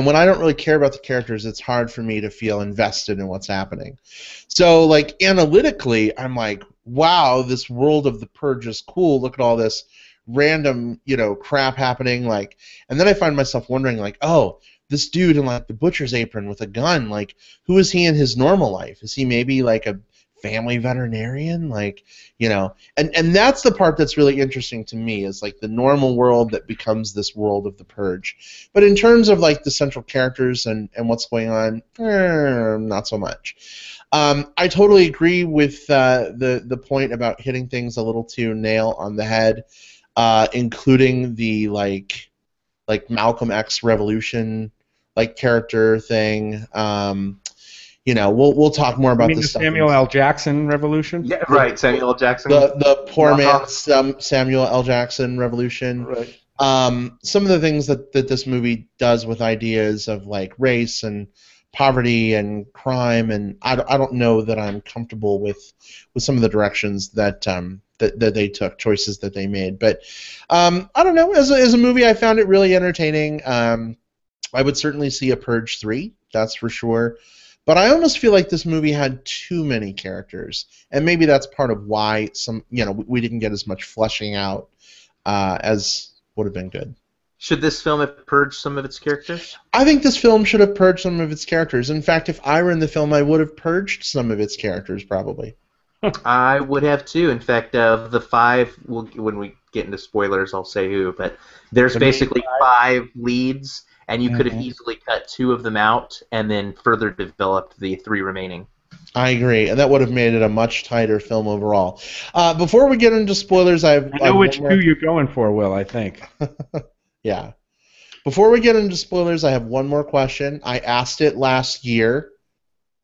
when I don't really care about the characters, it's hard for me to feel invested in what's happening. So, analytically, I'm like, wow, this world of the Purge is cool. Look at all this random, crap happening. And then I find myself wondering, oh, this dude in, the butcher's apron with a gun, who is he in his normal life? Is he maybe, a family veterinarian? And that's the part that's really interesting to me, is the normal world that becomes this world of the Purge. But in terms of the central characters and what's going on, not so much. I totally agree with the point about hitting things a little too nail on the head, including the Malcolm X Revolution character thing. We'll talk more about this stuff. Samuel L. Jackson Revolution? Yeah, right. Samuel L. Jackson. The poor man's Samuel L. Jackson Revolution. Right. Some of the things that this movie does with ideas of race and poverty and crime, and I don't know that I'm comfortable with some of the directions that they took, choices that they made. But I don't know. As a movie, I found it really entertaining. I would certainly see a Purge 3, that's for sure. But I almost feel like this movie had too many characters, and maybe that's part of why we didn't get as much fleshing out as would have been good. Should this film have purged some of its characters? I think this film should have purged some of its characters. In fact, if I were in the film, I would have purged some of its characters, probably. I would have too. In fact, of the 5, when we get into spoilers, I'll say who. But there's basically 5 leads, and you could have easily cut 2 of them out and then further developed the 3 remaining. I agree, and that would have made it a much tighter film overall. Before we get into spoilers, I know which 2 you're going for, Will, I think. Yeah. Before we get into spoilers, I have one more question. I asked it last year.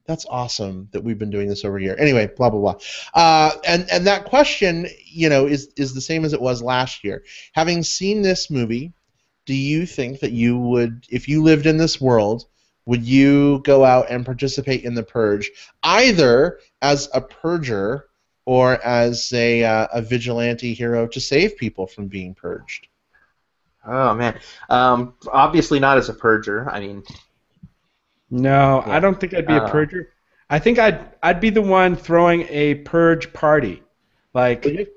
That's awesome that we've been doing this over here. Anyway, blah, blah, blah. And that question, is the same as it was last year. Having seen this movie, do you think that you would, if you lived in this world, would you go out and participate in the Purge, either as a purger or as a vigilante hero to save people from being purged? Oh, man. Obviously not as a purger. I mean... No, yeah. I don't think I'd be a purger. I think I'd be the one throwing a purge party. I'd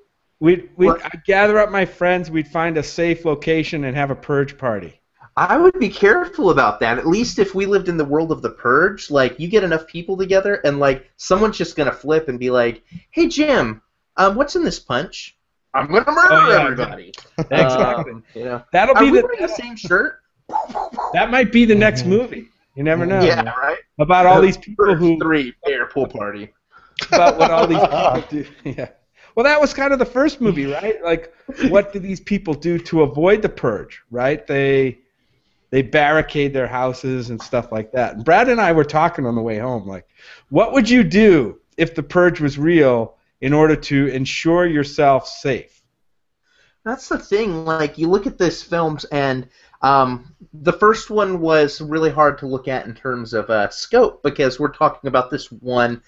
gather up my friends, we'd find a safe location and have a purge party. I would be careful about that. At least if we lived in the world of the Purge, like you get enough people together, and like someone's just gonna flip and be like, "Hey Jim, what's in this punch? I'm gonna murder everybody." Exactly. That'll be the same shirt. That might be the next movie. You never know. Yeah, right. About all these people who 3-player pool party. About what all these people do. Yeah. Well, that was kind of the first movie, right? Like, what do these people do to avoid the Purge, right? They barricade their houses and stuff like that. And Brad and I were talking on the way home, like, what would you do if the Purge was real in order to ensure yourself safe? That's the thing. Like, you look at these films, and the first one was really hard to look at in terms of scope, because we're talking about this one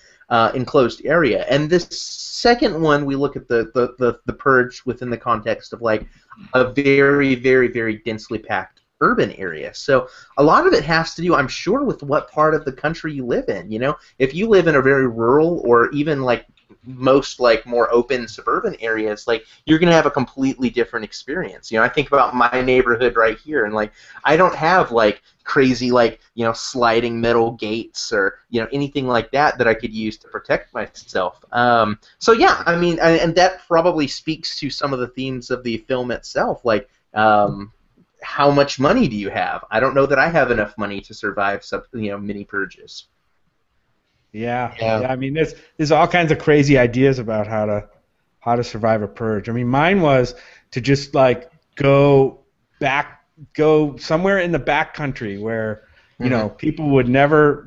enclosed area. And this second one, we look at the Purge within the context of, like, a very, very, very densely packed urban area. So a lot of it has to do, I'm sure, with what part of the country you live in. You know, if you live in a very rural or even like most like more open suburban areas, like you're gonna have a completely different experience. You know, I think about my neighborhood right here, and like I don't have like crazy like sliding metal gates or anything like that I could use to protect myself. So yeah, I mean, and that probably speaks to some of the themes of the film itself, like. How much money do you have? I don't know that I have enough money to survive mini purges. Yeah. I mean, there's all kinds of crazy ideas about how to survive a purge. I mean, mine was to just like go somewhere in the back country where people would never.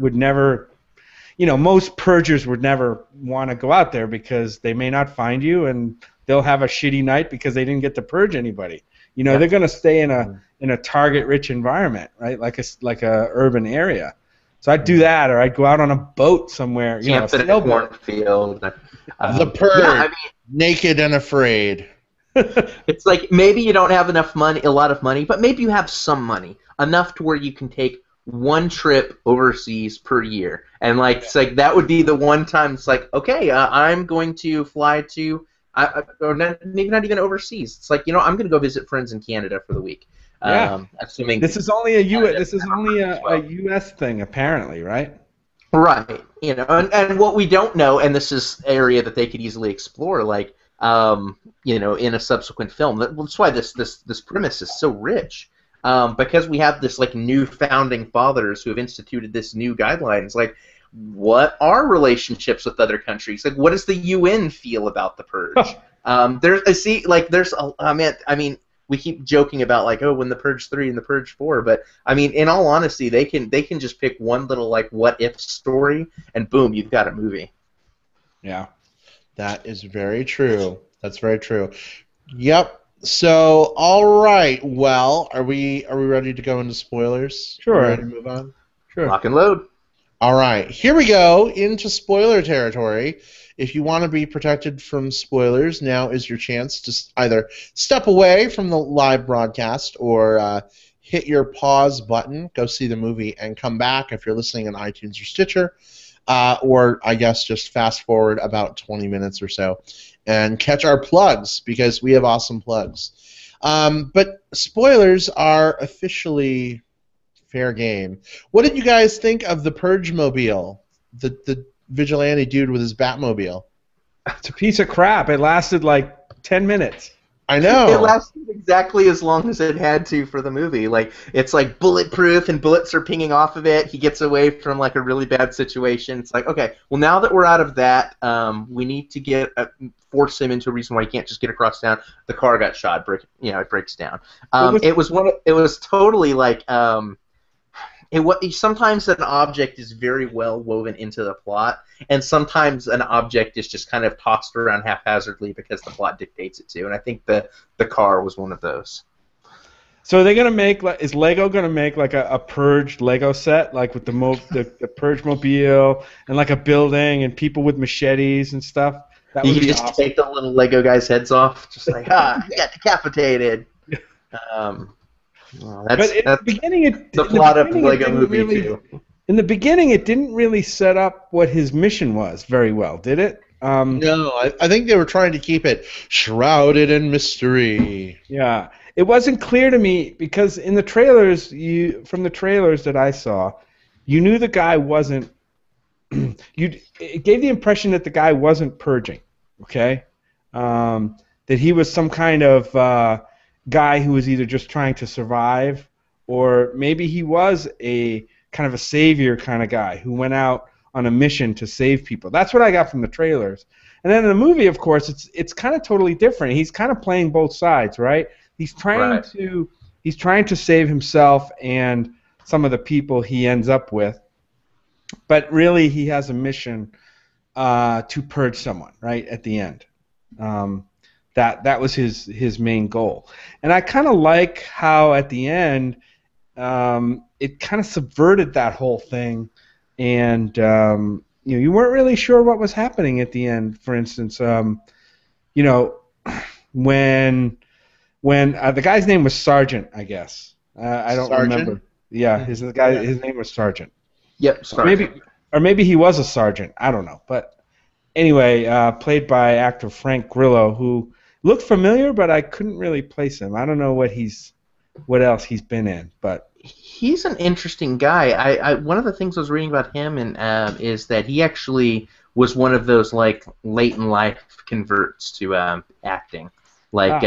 Most purgers would never want to go out there because they may not find you and they'll have a shitty night because they didn't get to purge anybody. They're going to stay in a target-rich environment, right? Like a urban area. So I'd do that, or I'd go out on a boat somewhere. Camp in a cornfield. The Purge, naked and afraid. It's like maybe you don't have a lot of money, but maybe you have some money, enough to where you can take one trip overseas per year, and like it's like that would be the one time it's like, okay, I'm going to fly to. Or maybe not even overseas. It's like I'm going to go visit friends in Canada for the week. Assuming this is only a U.S. thing, apparently, right? Right. And what we don't know, and this is area that they could easily explore, like in a subsequent film. That's why this premise is so rich, because we have this like new founding fathers who have instituted this new guidelines, like. What are relationships with other countries? Like, what does the UN feel about the Purge? I mean, we keep joking about like, oh, when the Purge 3 and the Purge 4, but I mean, in all honesty, they can just pick one little like what if story, and boom, you've got a movie. Yeah, that is very true. That's very true. Yep. So, all right. Well, are we ready to go into spoilers? Sure. Are we ready to move on? Sure. Lock and load. All right, here we go into spoiler territory. If you want to be protected from spoilers, now is your chance to either step away from the live broadcast or hit your pause button, go see the movie, and come back if you're listening on iTunes or Stitcher, or I guess just fast forward about 20 minutes or so and catch our plugs because we have awesome plugs. But spoilers are officially... fair game. What did you guys think of the Purge mobile? The vigilante dude with his Batmobile. It's a piece of crap. It lasted like 10 minutes. I know. It lasted exactly as long as it had to for the movie. Like it's like bulletproof and bullets are pinging off of it. He gets away from like a really bad situation. It's like, okay, well now that we're out of that, we need to force him into a reason why he can't just get across town. The car got shot. It breaks down. It was totally like. Sometimes an object is very well woven into the plot, and sometimes an object is just kind of tossed around haphazardly because the plot dictates it to. And I think the car was one of those. So are they gonna make is Lego gonna make like a Purge Lego set, like with the Purge mobile and like a building and people with machetes and stuff? That would you be just awesome. Take the little Lego guys' heads off, just like he got decapitated. Well, that's the beginning. The plot of the Lego movie too. In the beginning, it didn't really set up what his mission was very well, did it? No, I think they were trying to keep it shrouded in mystery. Yeah, it wasn't clear to me because in the trailers, from the trailers that I saw, you knew the guy wasn't. It gave the impression that the guy wasn't purging. Okay, that he was some kind of guy who was either just trying to survive, or maybe he was a kind of a savior kind of guy who went out on a mission to save people. That's what I got from the trailers. And then in the movie, of course, it's kind of totally different. He's kind of playing both sides, right? He's trying to save himself and some of the people he ends up with, but really he has a mission to purge someone, right, at the end. That was his main goal. And I kind of like how at the end it kind of subverted that whole thing, and you weren't really sure what was happening at the end. For instance, when the guy's name was Sergeant, I guess. I don't remember. Yeah, his name was Sergeant. Yep, Sergeant. Maybe he was a sergeant. I don't know. But anyway, played by actor Frank Grillo, who looked familiar, but I couldn't really place him. I don't know what else he's been in, but he's an interesting guy. One of the things I was reading about him is that he actually was one of those like late in life converts to acting. Like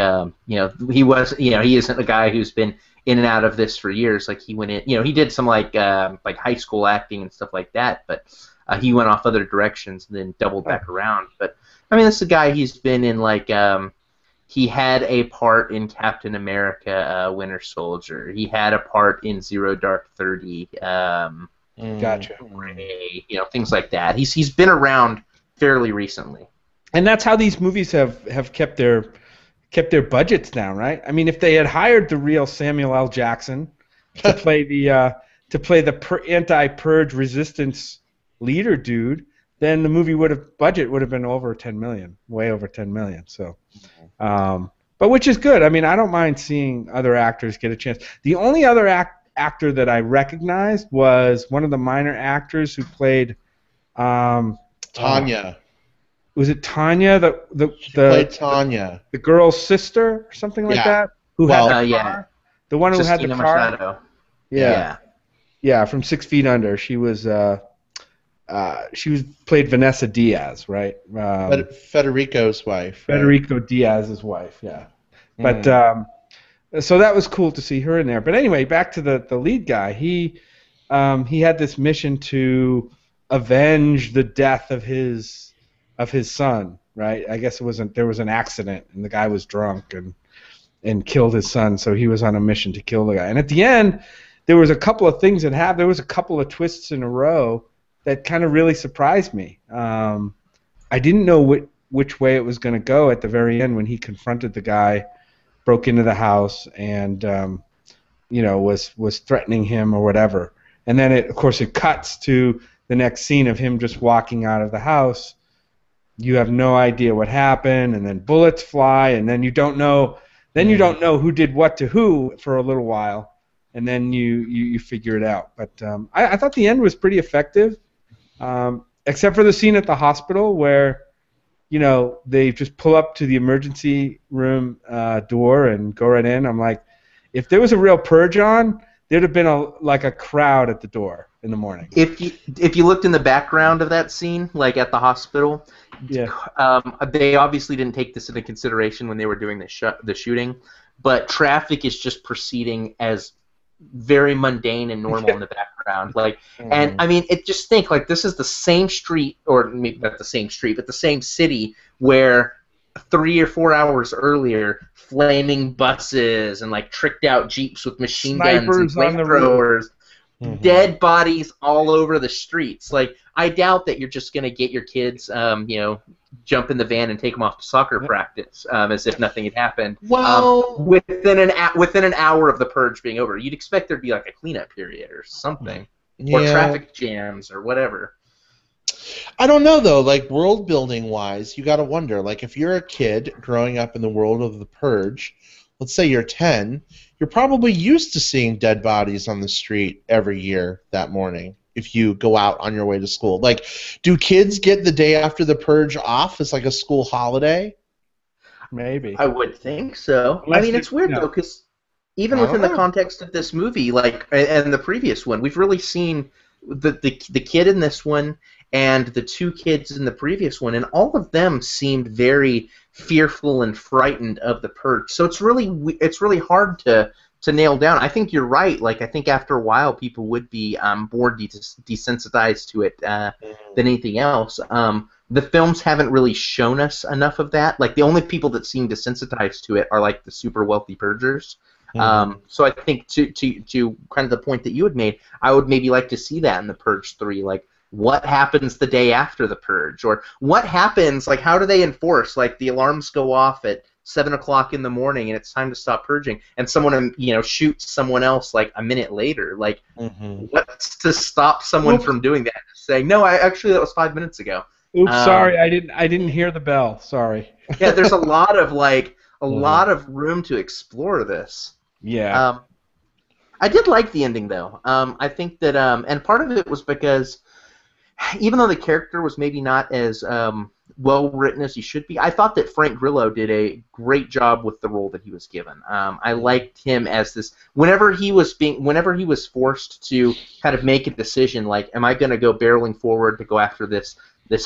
he was he isn't a guy who's been in and out of this for years. Like he went in, he did some like high school acting and stuff like that, but he went off other directions and then doubled back around. But I mean, this is a guy he's been in like he had a part in Captain America: Winter Soldier. He had a part in Zero Dark 30. Gotcha. Things like that. He's been around fairly recently. And that's how these movies have kept their budgets down, right? I mean, if they had hired the real Samuel L. Jackson to play the anti-purge resistance leader dude, then the movie budget would have been over $10 million, way over $10 million. So, but which is good. I mean, I don't mind seeing other actors get a chance. The only other actor that I recognized was one of the minor actors who played Tanya. Was it Tanya? She played Tanya, the girl's sister or something like that. Who had the car? The one who had the car. Machado. Yeah, from 6 Feet Under. She was played Vanessa Diaz, right? Federico's wife. Right? Federico Diaz's wife. Yeah. But so that was cool to see her in there. But anyway, back to the lead guy. He had this mission to avenge the death of his son, right? I guess there was an accident and the guy was drunk and killed his son, so he was on a mission to kill the guy. And at the end, there was a couple of things that happened. There was a couple of twists in a row that kind of really surprised me. I didn't know which way it was going to go at the very end when he confronted the guy, broke into the house, and was threatening him or whatever. And then of course it cuts to the next scene of him just walking out of the house. You have no idea what happened, and then bullets fly, and then you don't know. Then you don't know who did what to who for a little while, and then you figure it out. But I thought the end was pretty effective, except for the scene at the hospital where they just pull up to the emergency room door and go right in. I'm like, if there was a real purge on, there'd have been a crowd at the door in the morning. If you looked in the background of that scene, like at the hospital, they obviously didn't take this into consideration when they were doing the shooting, but traffic is just proceeding as very mundane and normal in the background. And I mean, just think like this is the same street, or maybe not the same street, but the same city where 3 or 4 hours earlier, flaming buses and like tricked out jeeps with machine guns and flamethrowers, dead bodies all over the streets. Like, I doubt that you're just gonna get your kids, jump in the van and take them off to soccer practice as if nothing had happened. Well, within an hour of the purge being over, you'd expect there'd be like a cleanup period or something, or traffic jams or whatever. I don't know though. Like, world building wise, you got to wonder. Like, if you're a kid growing up in the world of the purge, let's say you're 10, you're probably used to seeing dead bodies on the street every year that morning. If you go out on your way to school, like, do kids get the day after the purge off as like a school holiday? Maybe. I would think so. I Unless mean, you, it's weird though, because even I don't within the know. context of this movie, like and the previous one, we've really seen the kid in this one and the two kids in the previous one, and all of them seemed very fearful and frightened of the Purge. So it's really hard to nail down. I think you're right. Like I think after a while, people would be more desensitized to it than anything else. The films haven't really shown us enough of that. Like the only people that seem desensitized to it are like the super wealthy purgers. So I think to kind of the point that you had made, I would maybe like to see that in the Purge 3. Like what happens the day after the Purge, or what happens? Like how do they enforce? Like the alarms go off at 7 o'clock in the morning and it's time to stop purging, and someone shoots someone else like a minute later. Like what's to stop someone Oops. from doing that? Saying no, that was 5 minutes ago. Oops, sorry, I didn't hear the bell. Sorry. Yeah, there's a lot of lot of room to explore this. Yeah. I did like the ending though. I think that and part of it was because even though the character was maybe not as well written as he should be, I thought that Frank Grillo did a great job with the role that he was given. I liked him as this. Whenever he was forced to kind of make a decision, like, am I going to go barreling forward to go after this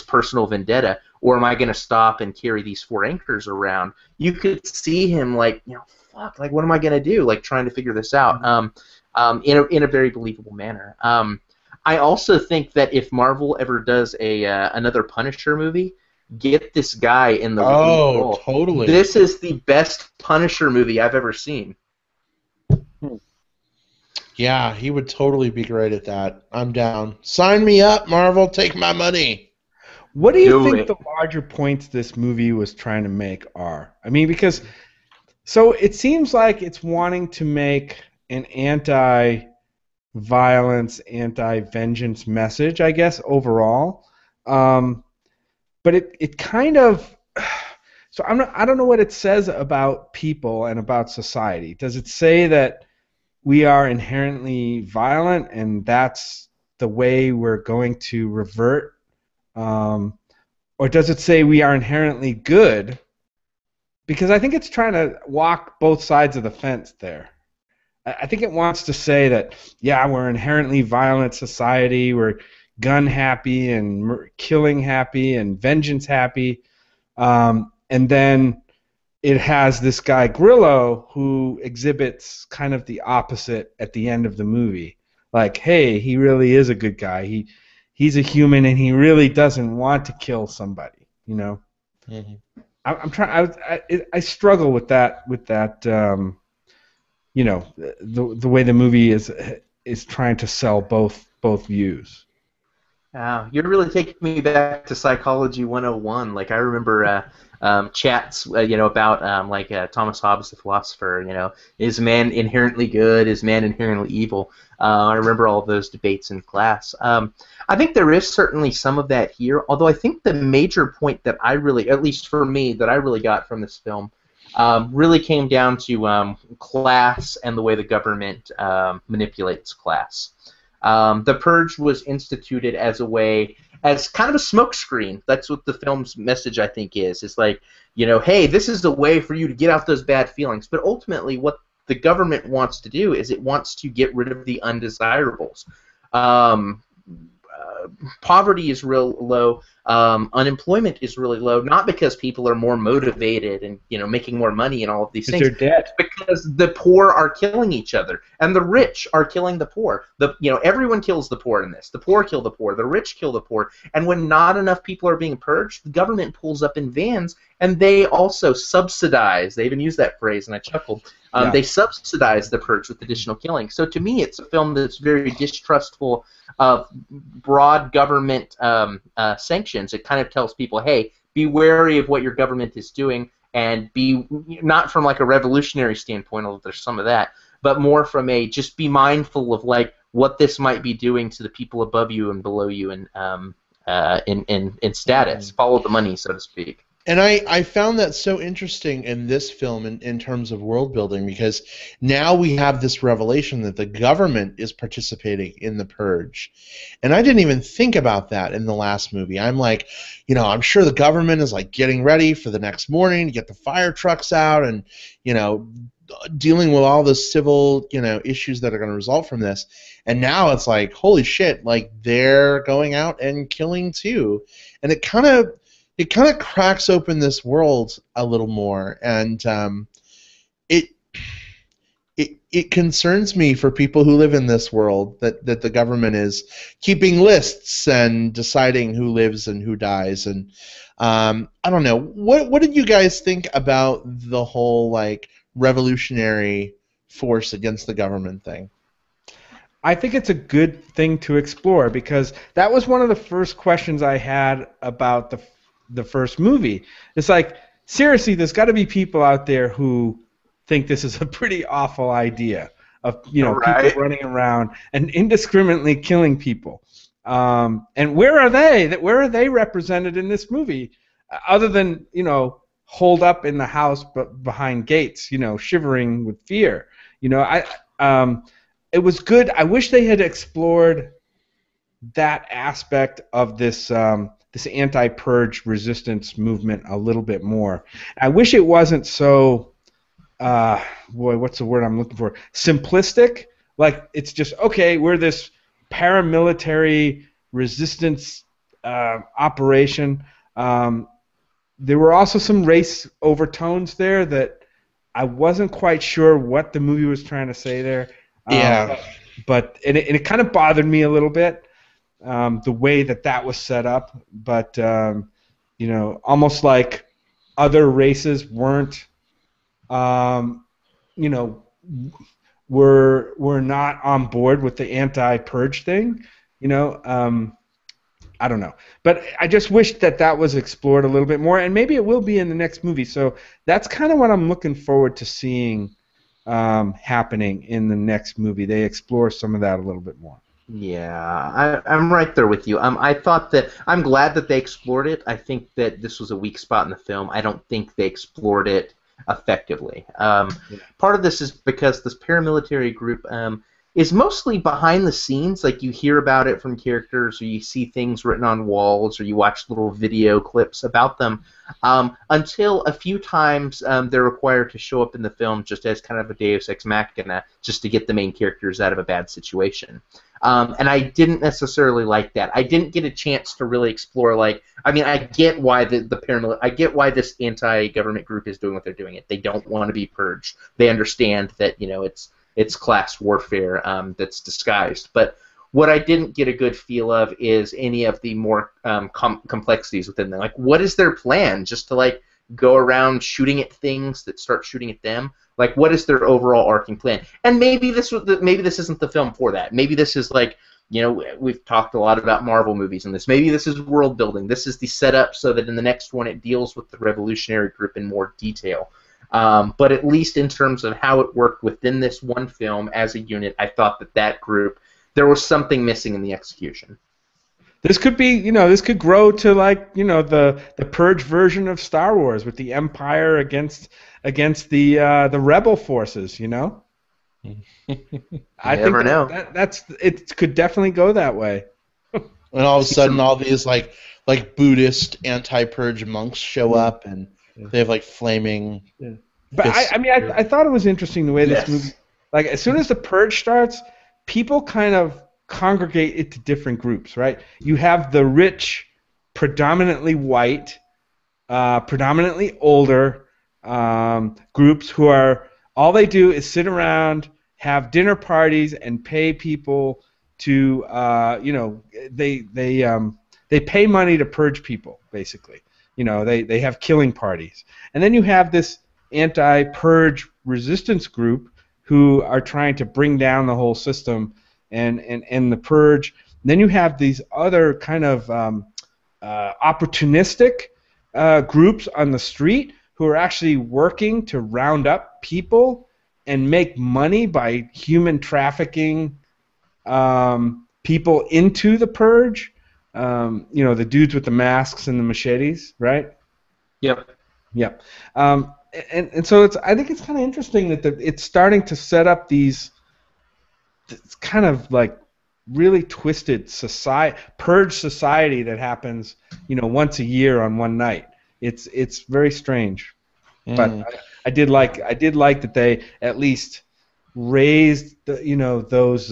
personal vendetta, or am I going to stop and carry these four anchors around? You could see him like, fuck, like, what am I going to do? Like, trying to figure this out in a very believable manner. I also think that if Marvel ever does another Punisher movie, get this guy in the lead role. Totally. This is the best Punisher movie I've ever seen. Yeah, he would totally be great at that. I'm down. Sign me up, Marvel. Take my money. What do you think the larger points this movie was trying to make are? I mean, because so it seems like it's wanting to make an anti-violence, anti-vengeance message, I guess, overall. But it kind of so I don't know what it says about people and about society. Does it say that we are inherently violent and that's the way we're going to revert? Or does it say we are inherently good? Because I think it's trying to walk both sides of the fence there. I think it wants to say that, yeah, we're inherently violent society, we're gun happy and killing happy and vengeance happy, and then it has this guy Grillo who exhibits kind of the opposite at the end of the movie. Like, hey, he really is a good guy. He's a human and he really doesn't want to kill somebody. Mm-hmm. I'm trying. I struggle with that. The way the movie is trying to sell both views. You're really taking me back to Psychology 101. Like I remember chats, about like Thomas Hobbes, the philosopher. Is man inherently good? Is man inherently evil? I remember all of those debates in class. I think there is certainly some of that here. Although I think the major point that I really, at least for me, that I really got from this film, really came down to class and the way the government manipulates class. The Purge was instituted as kind of a smokescreen. That's what the film's message, I think, is. It's like, hey, this is the way for you to get out those bad feelings. But ultimately, what the government wants to do is it wants to get rid of the undesirables. Poverty is real low. Unemployment is really low, not because people are more motivated and making more money and all of these things. They're dead. Because the poor are killing each other and the rich are killing the poor. Everyone kills the poor in this. The poor kill the poor. The rich kill the poor. And when not enough people are being purged, the government pulls up in vans and they also subsidize. They even use that phrase, and I chuckled. They subsidize the purge with additional killing. So to me, it's a film that's very distrustful of broad government sanctions. It kind of tells people, hey, be wary of what your government is doing, and be not from like a revolutionary standpoint, although there's some of that, but more from a just be mindful of like what this might be doing to the people above you and below you in status. Follow the money, so to speak. And I found that so interesting in this film in terms of world building, because now we have this revelation that the government is participating in the purge. And I didn't even think about that in the last movie. I'm like, I'm sure the government is like getting ready for the next morning to get the fire trucks out and, dealing with all the civil, issues that are going to result from this. And now it's like, holy shit, like they're going out and killing too. And it kind of cracks open this world a little more, and it concerns me for people who live in this world that the government is keeping lists and deciding who lives and who dies. And I don't know, what did you guys think about the whole like revolutionary force against the government thing? I think it's a good thing to explore, because that was one of the first questions I had about the first movie. It's like, seriously, there's got to be people out there who think this is a pretty awful idea of Right. people running around and indiscriminately killing people. And where are they? Where are they represented in this movie, other than holed up in the house but behind gates, shivering with fear? It was good. I wish they had explored that aspect of this this anti-purge resistance movement a little bit more. I wish it wasn't so, what's the word I'm looking for? Simplistic. Like, it's just, okay, we're this paramilitary resistance operation. There were also some race overtones there that I wasn't quite sure what the movie was trying to say there. Yeah. But it kind of bothered me a little bit, the way that was set up. But almost like other races weren't, were not on board with the anti-purge thing. I don't know, but I just wish that was explored a little bit more, and maybe it will be in the next movie. So that's kind of what I'm looking forward to seeing happening in the next movie. They explore some of that a little bit more. Yeah, I'm right there with you. I thought that I'm glad that they explored it. I think that this was a weak spot in the film. I don't think they explored it effectively. Part of this is because this paramilitary group is mostly behind the scenes. Like, you hear about it from characters, or you see things written on walls, or you watch little video clips about them, until a few times they're required to show up in the film just as kind of a deus ex machina, just to get the main characters out of a bad situation. And I didn't necessarily like that. I didn't get a chance to really explore, like, I mean, I get why I get why this anti-government group is doing what they're doing. They don't want to be purged. They understand that, it's class warfare that's disguised. But what I didn't get a good feel of is any of the more complexities within them. Like, what is their plan? Just to, like, go around shooting at things that start shooting at them? Like, what is their overall arcing plan? And maybe this isn't the film for that. Maybe this is like, we've talked a lot about Marvel movies in this. Maybe this is world building. This is the setup so that in the next one it deals with the revolutionary group in more detail. But at least in terms of how it worked within this one film as a unit, I thought that group, there was something missing in the execution. This could be, this could grow to, like, the Purge version of Star Wars, with the Empire against the rebel forces. I never know. It could definitely go that way. And all of a sudden, all these like Buddhist anti-purge monks show up, and they have like flaming. Yeah. But I thought it was interesting the way this movie, like, as soon as the purge starts, people kind of congregate into different groups, right? You have the rich, predominantly white, predominantly older groups who are, all they do is sit around, have dinner parties, and pay people to, they pay money to purge people, basically. They have killing parties. And then you have this anti-purge resistance group who are trying to bring down the whole system and the purge. And then you have these other kind of opportunistic groups on the street who are actually working to round up people and make money by human trafficking people into the purge. The dudes with the masks and the machetes, right? Yep. Yep. And so I think it's kind of interesting that it's starting to set up these kind of like really twisted purge society that happens, once a year on one night. It's very strange. But I did like that they at least raised those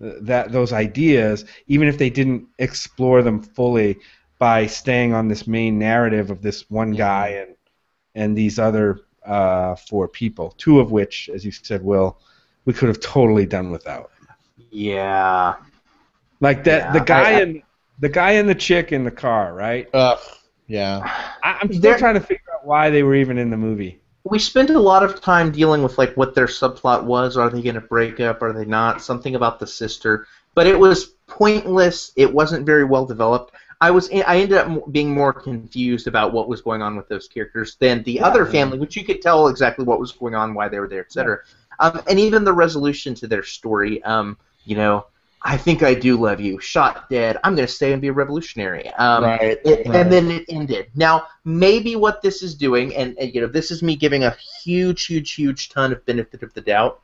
those ideas, even if they didn't explore them fully by staying on this main narrative of this one guy and these other four people, two of which, as you said, Will, we could have totally done without. Yeah. Like that, the guy and the chick in the car, right? Yeah. I'm still trying to figure out why they were even in the movie. We spent a lot of time dealing with like what their subplot was. Are they going to break up? Are they not? Something about the sister, but it was pointless. It wasn't very well developed. I ended up being more confused about what was going on with those characters than the other family, which you could tell exactly what was going on, why they were there, etc. And even the resolution to their story. I think I do love you. Shot dead. I'm going to stay and be a revolutionary. Right. And then it ended. Now, maybe what this is doing, and this is me giving a huge ton of benefit of the doubt.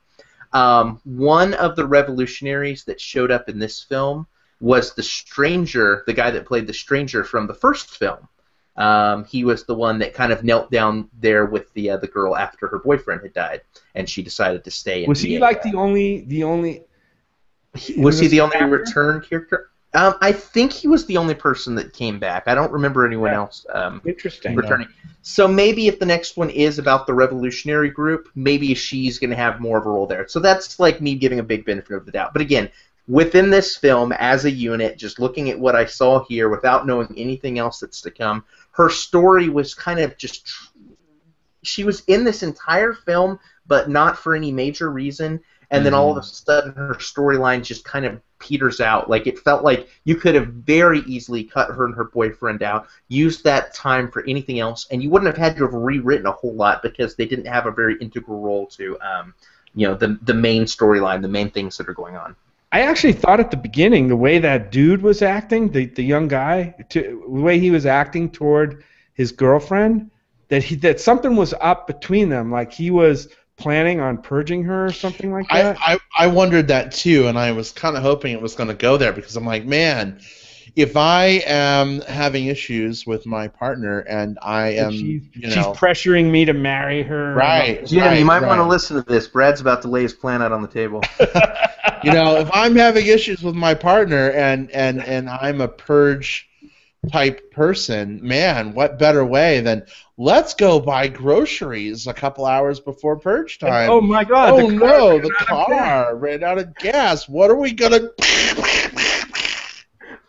One of the revolutionaries that showed up in this film was the stranger, the guy that played the stranger from the first film. He was the one that kind of knelt down there with the girl after her boyfriend had died, and she decided to stay. Was he like the only? Was he the only return character? I think he was the only person that came back. I don't remember anyone else Interesting. returning. So maybe if the next one is about the revolutionary group, maybe she's going to have more of a role there. So that's like me giving a big benefit of the doubt. But again, within this film, as a unit, just looking at what I saw here without knowing anything else that's to come, her story was kind of just... She was in this entire film, but not for any major reason. And then all of a sudden, her storyline just kind of peters out. Like, it felt like you could have very easily cut her and her boyfriend out, used that time for anything else, and you wouldn't have had to have rewritten a whole lot because they didn't have a very integral role to, the main storyline, the main things that are going on. I actually thought at the beginning, the way that dude was acting, the young guy, the way he was acting toward his girlfriend, that something was up between them. Like he was planning on purging her or something like that? I wondered that too, and I was kind of hoping it was going to go there because I'm like, man, if I am having issues with my partner and I am, she's pressuring me to marry her, right? Jim, you might want to listen to this. Brad's about to lay his plan out on the table. If I'm having issues with my partner and I'm a purge type person, man, what better way than let's go buy groceries a couple hours before purge time. And, oh my God! The car ran out of gas. What are we gonna?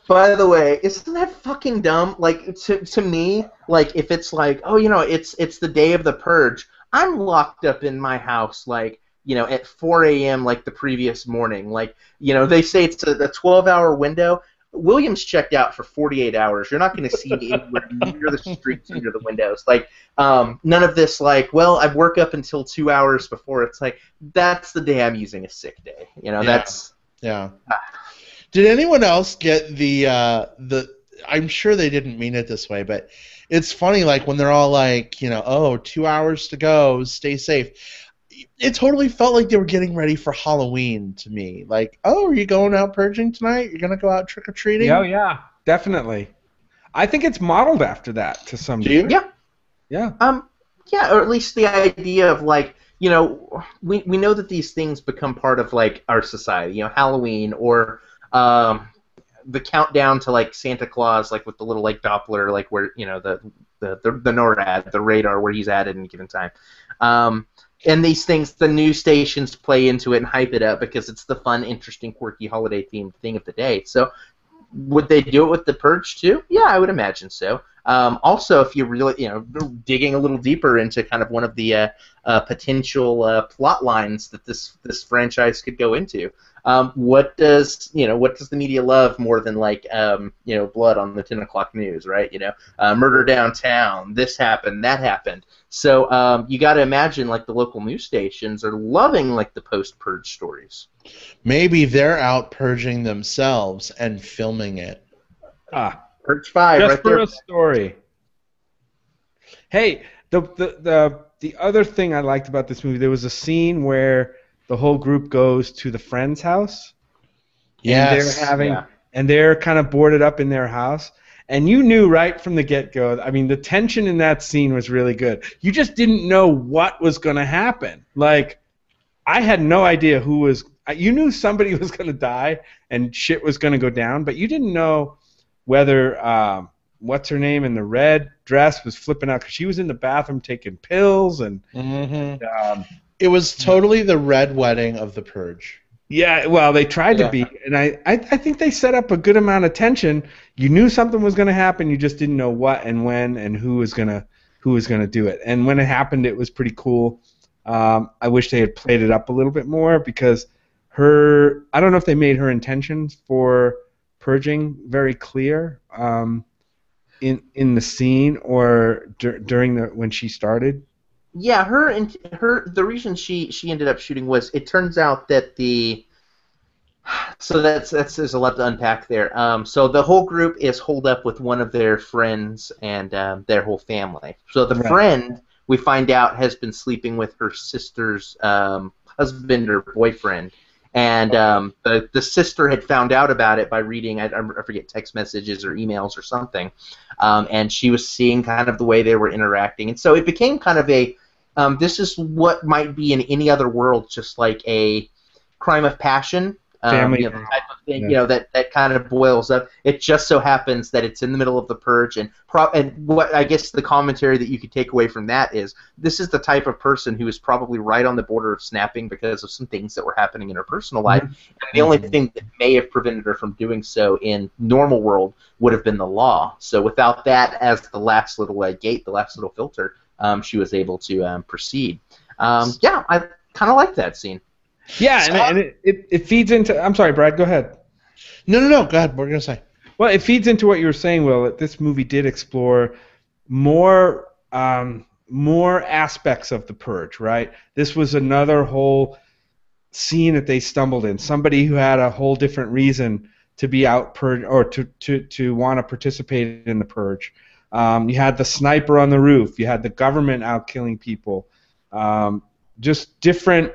By the way, isn't that fucking dumb? Like to me, like if it's like, it's the day of the purge, I'm locked up in my house like, at 4 a.m. like the previous morning. Like, they say it's a 12-hour window. Williams checked out for 48 hours. You're not going to see me anywhere near the streets, near the windows. Like, none of this, like, well, I work up until 2 hours before. It's like, that's the day I'm using a sick day. That's... Yeah. Did anyone else get the... I'm sure they didn't mean it this way, but it's funny, like, when they're all like, 2 hours to go, stay safe. It totally felt like they were getting ready for Halloween to me. Like, oh, are you going out purging tonight? You're going to go out trick-or-treating? Oh, yeah, definitely. I think it's modeled after that to some degree. Yeah. Yeah. Yeah, or at least the idea of, like, we know that these things become part of, like, our society. Halloween or the countdown to, like, Santa Claus, like, with the little, like, Doppler, like, where, the NORAD, the radar where he's at any given time. And these things, the news stations play into it and hype it up because it's the fun, interesting, quirky, holiday-themed thing of the day. So would they do it with the Purge, too? Yeah, I would imagine so. Also, if you're really, digging a little deeper into kind of one of the potential plot lines that this franchise could go into, what does the media love more than like blood on the 10 o'clock news, right? Murder downtown, this happened, that happened. So you got to imagine like the local news stations are loving like the post-purge stories. Maybe they're out purging themselves and filming it. Purge 5 just right for there. a story. Hey, the other thing I liked about this movie, there was a scene where the whole group goes to the friend's house, and Yes. they're kind of boarded up in their house, and you knew right from the get-go. I mean, the tension in that scene was really good. You just didn't know what was going to happen. Like, I had no idea who was. You knew somebody was going to die and shit was going to go down, but you didn't know whether what's her name in the red dress was flipping out because she was in the bathroom taking pills and. It was totally the red wedding of the Purge. Yeah, well, they tried to be, and I think they set up a good amount of tension. You knew something was going to happen, you just didn't know what and when and who was gonna do it. And when it happened, it was pretty cool. I wish they had played it up a little bit more because I don't know if they made her intentions for purging very clear in the scene or during when she started. Yeah, the reason she ended up shooting was it turns out that that's there's a lot to unpack there. So the whole group is holed up with one of their friends and their whole family. So the friend, we find out, has been sleeping with her sister's husband or boyfriend, and the sister had found out about it by reading I forget text messages or emails or something, and she was seeing kind of the way they were interacting, and so it became kind of a this is what might be in any other world just like a crime of passion. Family, type of thing, that kind of boils up. It just so happens that it's in the middle of the Purge, and what I guess the commentary that you could take away from that is this is the type of person who is probably right on the border of snapping because of some things that were happening in her personal life, and the only thing that may have prevented her from doing so in normal world would have been the law. So without that as the last little gate, the last little filter, she was able to proceed. Yeah, I kind of like that scene. Yeah, and it feeds into. I'm sorry, Brad. Go ahead. No. Go ahead. What were you gonna say? Well, it feeds into what you were saying, Will. That this movie did explore more aspects of the Purge. Right. This was another whole scene that they stumbled in. Somebody who had a whole different reason to be out purge or to want to participate in the Purge. You had the sniper on the roof. You had the government out killing people. Just different.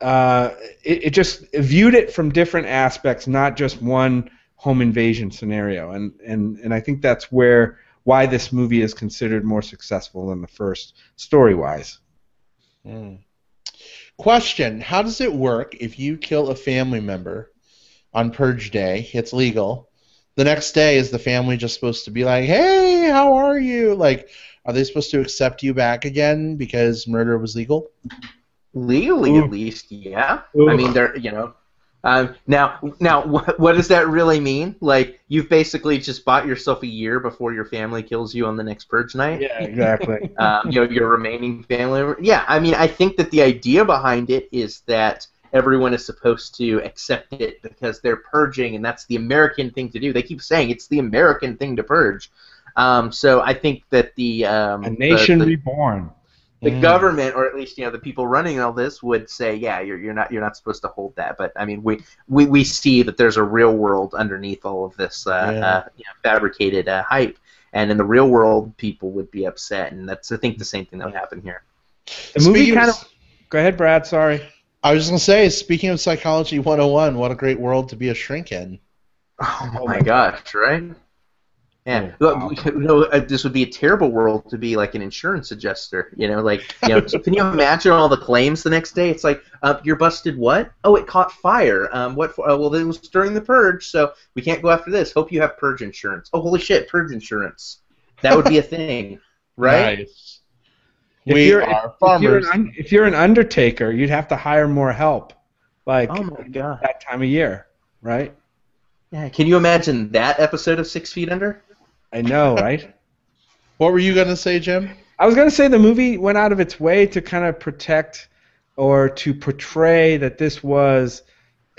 It just viewed it from different aspects, not just one home invasion scenario, and I think that's why this movie is considered more successful than the first, story-wise. Question: how does it work if you kill a family member on Purge Day? It's legal. The next day, is the family just supposed to be like, "Hey, how are you?" Like, are they supposed to accept you back again because murder was legal? Legally, at least, yeah. I mean, they're now, what does that really mean? Like, you've basically just bought yourself a year before your family kills you on the next Purge night. Yeah, exactly. Your remaining family. Yeah, I mean, I think that the idea behind it is that everyone is supposed to accept it because they're purging, and that's the American thing to do. They keep saying it's the American thing to purge. So I think that a nation reborn. The government, or at least the people running all this, would say, yeah, you're not supposed to hold that. But I mean, we see that there's a real world underneath all of this fabricated hype, and in the real world, people would be upset, and that's I think the same thing that would happen here. The movie kind of. Go ahead, Brad. Sorry. I was just gonna say, speaking of Psychology 101, what a great world to be a shrink in. Oh my gosh, right? Yeah, this would be a terrible world to be like an insurance adjuster. Can you imagine all the claims the next day? It's like, you're busted. What? Oh, it caught fire. What? Well, it was during the Purge, so we can't go after this. Hope you have Purge insurance. Oh, holy shit, Purge insurance. That would be a thing, right? Nice. We are farmers. If you're an undertaker, you'd have to hire more help. Like, oh my God, that time of year, right? Yeah. Can you imagine that episode of 6 Feet Under? I know, right? What were you going to say, Jim? I was going to say the movie went out of its way to kind of protect or to portray that this was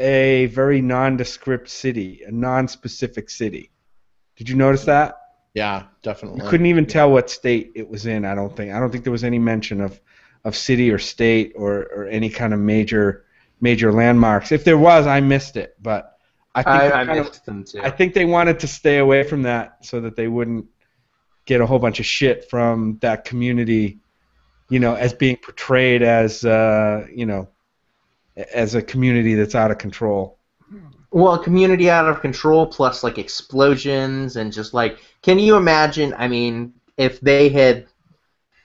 a very nondescript city, a non-specific city. Did you notice that? Yeah, definitely. You couldn't even tell what state it was in, I don't think. I don't think there was any mention of city or state or any kind of major landmarks. If there was, I missed it, but I missed them too. I think they wanted to stay away from that so that they wouldn't get a whole bunch of shit from that community, as being portrayed as, as a community that's out of control. Well, community out of control plus like explosions and just like, can you imagine? I mean, if they had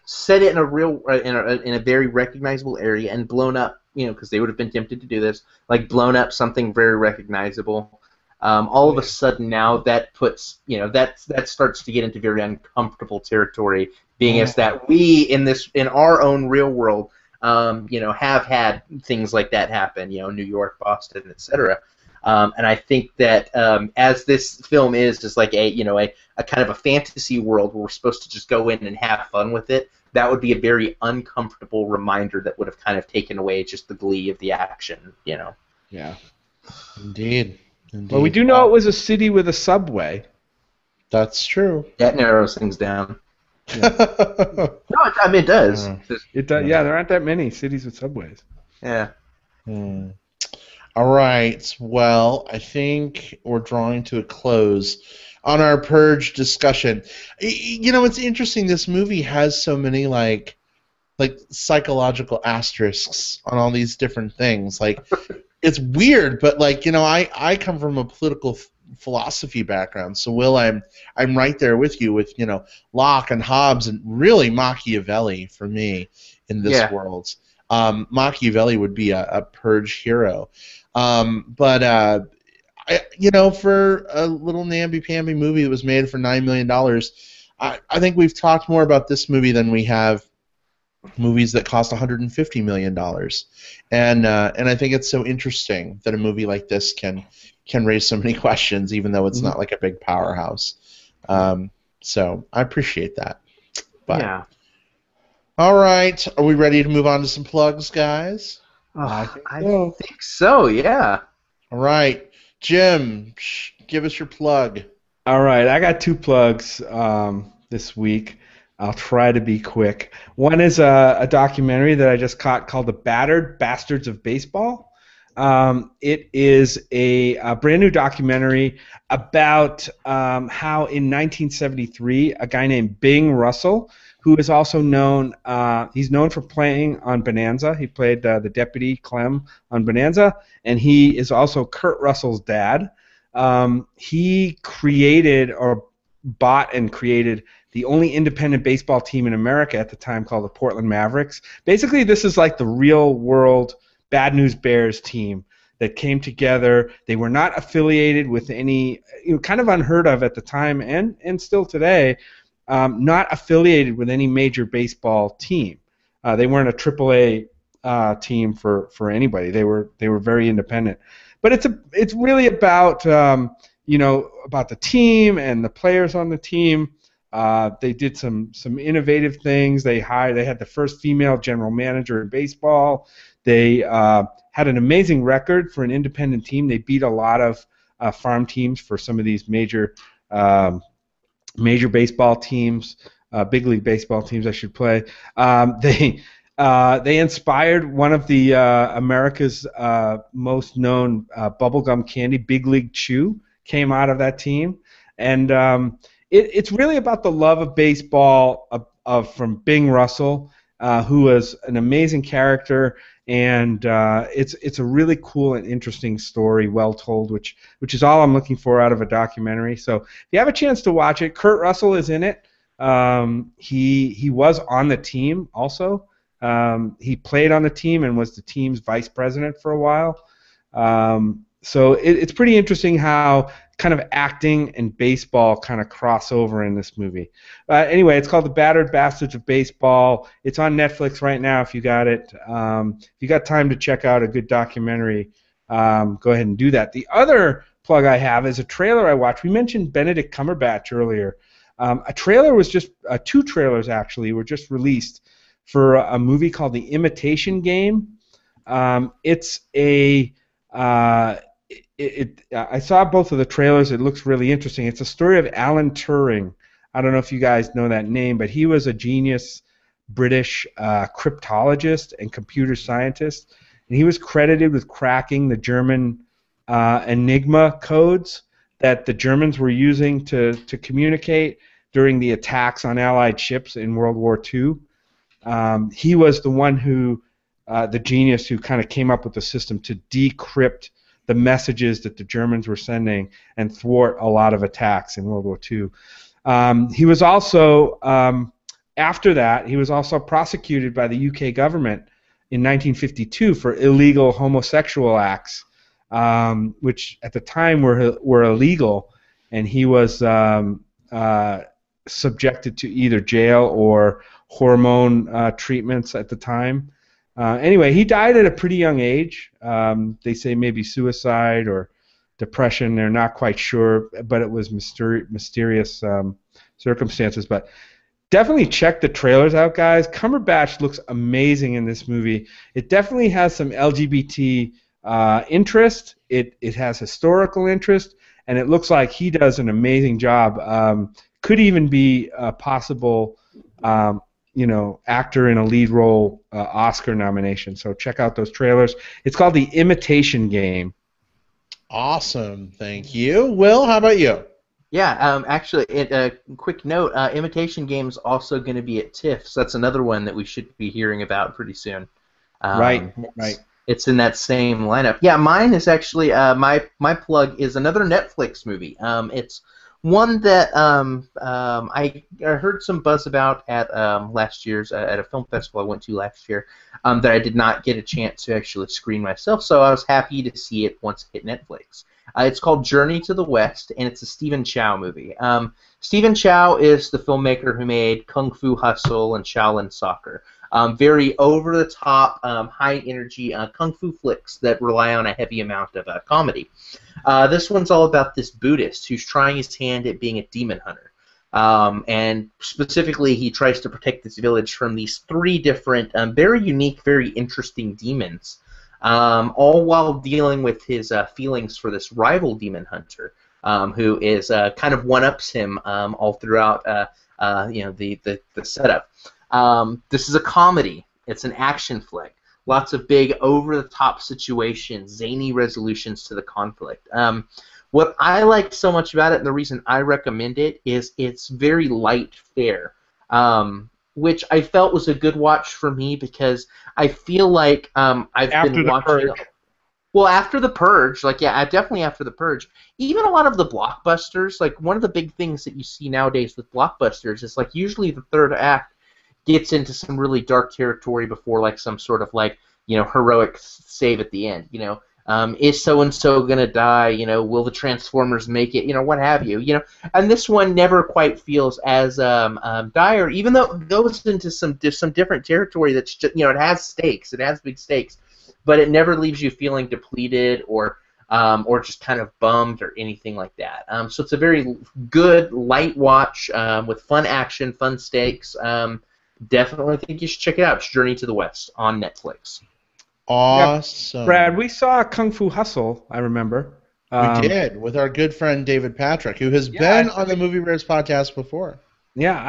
set it in a real, in a very recognizable area and blown up, because they would have been tempted to do this, like blown up something very recognizable. All of a sudden now that puts, that starts to get into very uncomfortable territory, being as that we in our own real world, have had things like that happen, New York, Boston, etc. And I think that as this film is just like a kind of a fantasy world where we're supposed to just go in and have fun with it, that would be a very uncomfortable reminder that would have kind of taken away just the glee of the action, Yeah. Indeed. Well, we do know it was a city with a subway. That's true. That narrows things down. Yeah. No, I mean, it does. It does. Yeah, there aren't that many cities with subways. Yeah. All right. Well, I think we're drawing to a close on our Purge discussion. It's interesting. This movie has so many like psychological asterisks on all these different things. Like, it's weird, but I come from a political philosophy background. So, Will, I'm right there with you with Locke and Hobbes and really Machiavelli for me in this world. Machiavelli would be a Purge hero. But for a little namby-pamby movie that was made for $9 million, I think we've talked more about this movie than we have movies that cost $150 million. And I think it's so interesting that a movie like this can raise so many questions, even though it's not like a big powerhouse. So I appreciate that. But, yeah. All right. Are we ready to move on to some plugs, guys? I think so, yeah. All right. Jim, give us your plug. All right. I got 2 plugs this week. I'll try to be quick. One is a documentary that I just caught called The Battered Bastards of Baseball. It is a brand new documentary about how in 1973 a guy named Bing Russell, who is also known, he's known for playing on Bonanza. He played the deputy Clem on Bonanza, and he is also Kurt Russell's dad. He created or bought and created the only independent baseball team in America at the time called the Portland Mavericks. Basically, this is like the real world Bad News Bears team that came together. They were not affiliated with any, kind of unheard of at the time and still today, not affiliated with any major baseball team. They weren't a AAA team for anybody. They were very independent. But it's really about about the team and the players on the team. They did some innovative things. They had the first female general manager in baseball. They had an amazing record for an independent team. They beat a lot of farm teams for some of these major baseball teams, big league baseball teams, I should play. They inspired one of the America's most known bubblegum candy, Big League Chew, came out of that team. And it's really about the love of baseball from Bing Russell, who was an amazing character, and it's a really cool and interesting story, well told, which is all I'm looking for out of a documentary. So if you have a chance to watch it, Kurt Russell is in it. He was on the team also. He played on the team and was the team's vice president for a while. So it's pretty interesting how kind of acting and baseball kind of cross over in this movie. Anyway, it's called The Battered Bastards of Baseball. It's on Netflix right now if you got it. If you got time to check out a good documentary, go ahead and do that. The other plug I have is a trailer I watched. We mentioned Benedict Cumberbatch earlier. A trailer was just, 2 trailers actually were just released for a movie called The Imitation Game. It's a... I saw both of the trailers. It looks really interesting. It's a story of Alan Turing. I don't know if you guys know that name, but he was a genius British cryptologist and computer scientist, and he was credited with cracking the German Enigma codes that the Germans were using to communicate. during the attacks on Allied ships in World War II. He was the one who, the genius who kind of came up with the system to decrypt the messages that the Germans were sending and thwart a lot of attacks in World War II. He was also, after that, he was also prosecuted by the UK government in 1952 for illegal homosexual acts, which at the time were illegal, and he was subjected to either jail or hormone treatments at the time. Anyway, he died at a pretty young age. They say maybe suicide or depression. They're not quite sure, but it was mysterious circumstances. But definitely check the trailers out, guys. Cumberbatch looks amazing in this movie. It definitely has some LGBT interest. It has historical interest, and it looks like he does an amazing job. Could even be a possible actor in a lead role Oscar nomination. So check out those trailers. It's called The Imitation Game. Awesome. Thank you. Will, how about you? Yeah, actually, a quick note, Imitation Game's also going to be at TIFF, so that's another one that we should be hearing about pretty soon. Right. It's in that same lineup. Yeah, mine is actually, my plug is another Netflix movie. It's one that I heard some buzz about at last year's at a film festival I went to last year that I did not get a chance to actually screen myself, so I was happy to see it once it hit Netflix. It's called Journey to the West, and it's a Stephen Chow movie. Stephen Chow is the filmmaker who made Kung Fu Hustle and Shaolin Soccer. Very over-the-top, high-energy Kung Fu flicks that rely on a heavy amount of comedy. This one's all about this Buddhist who's trying his hand at being a demon hunter. And specifically, he tries to protect this village from these 3 different, very unique, very interesting demons, all while dealing with his feelings for this rival demon hunter, who is kind of one-ups him all throughout the setup. This is a comedy. It's an action flick. Lots of big, over-the-top situations, zany resolutions to the conflict. What I like so much about it, and the reason I recommend it, is it's very light fare, which I felt was a good watch for me because I feel like I've been watching. Well, after the Purge, definitely after the Purge. Even a lot of the blockbusters, like one of the big things that you see nowadays with blockbusters is like usually the third act gets into some really dark territory before like some sort of heroic save at the end. Is so and so gonna die? Will the Transformers make it? What have you? And this one never quite feels as dire, even though it goes into some different territory. That's just it has stakes. It has big stakes, but it never leaves you feeling depleted or just kind of bummed or anything like that. So it's a very good light watch with fun action, fun stakes. Definitely think you should check it out. It's Journey to the West on Netflix. Awesome. Yeah, Brad, we saw Kung Fu Hustle, I remember. We did, with our good friend David Patrick, who has been on the Movie Bears podcast before. Yeah,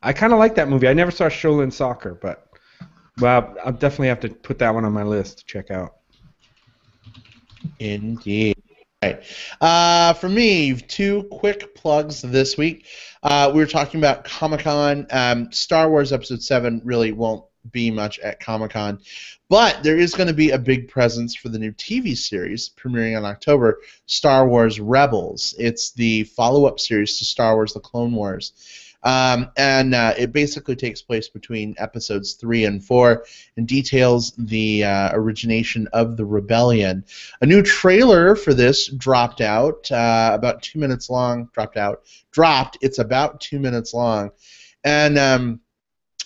I kind of like that movie. I never saw Shaolin Soccer, but I'll definitely have to put that one on my list to check out. Indeed. Right. For me, 2 quick plugs this week. We were talking about Comic-Con. Star Wars Episode 7 really won't be much at Comic-Con, but there is going to be a big presence for the new TV series premiering in October, Star Wars Rebels. It's the follow-up series to Star Wars The Clone Wars. And it basically takes place between episodes 3 and 4 and details the origination of the rebellion. A new trailer for this dropped out, about 2 minutes long. Dropped. It's about 2 minutes long, and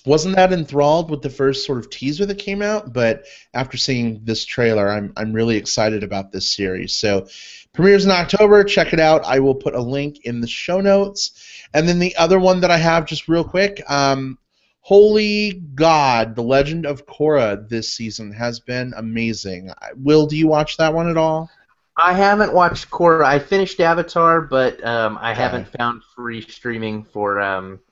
wasn't that enthralled with the first sort of teaser that came out. But after seeing this trailer, I'm really excited about this series. So premieres in October. Check it out. I will put a link in the show notes. And then the other one that I have, just real quick, Holy God, The Legend of Korra this season has been amazing. Will, do you watch that one at all? I haven't watched Korra. I finished Avatar, but I haven't found free streaming for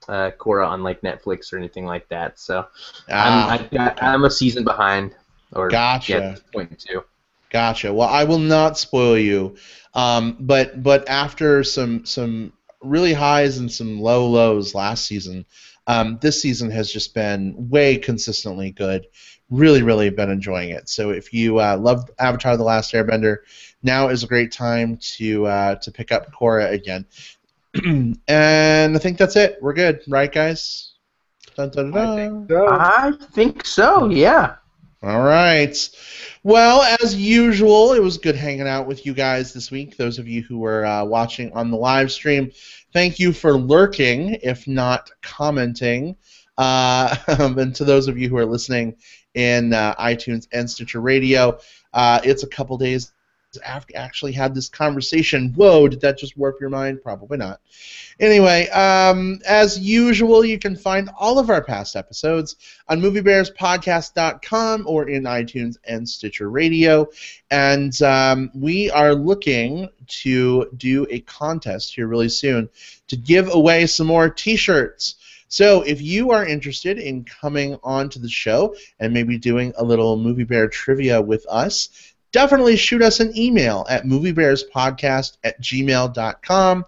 Korra on like Netflix or anything like that. So I'm a season behind. Gotcha. At this point too. Gotcha. Well, I will not spoil you, but after some really highs and some low lows last season. This season has just been way consistently good. Really, really been enjoying it. So if you love Avatar: The Last Airbender, now is a great time to pick up Korra again. And I think that's it. We're good, right, guys? Dun, dun, dun, dun. I think so, yeah. All right. Well, as usual, it was good hanging out with you guys this week. Those of you who were watching on the live stream, thank you for lurking, if not commenting. And to those of you who are listening in iTunes and Stitcher Radio, it's a couple days after I actually had this conversation. Whoa, did that just warp your mind? Probably not. Anyway, as usual, you can find all of our past episodes on MovieBearsPodcast.com or in iTunes and Stitcher Radio. And we are looking to do a contest here really soon to give away some more T-shirts. So if you are interested in coming on to the show and maybe doing a little Movie Bear trivia with us, definitely shoot us an email at moviebearspodcast@gmail.com.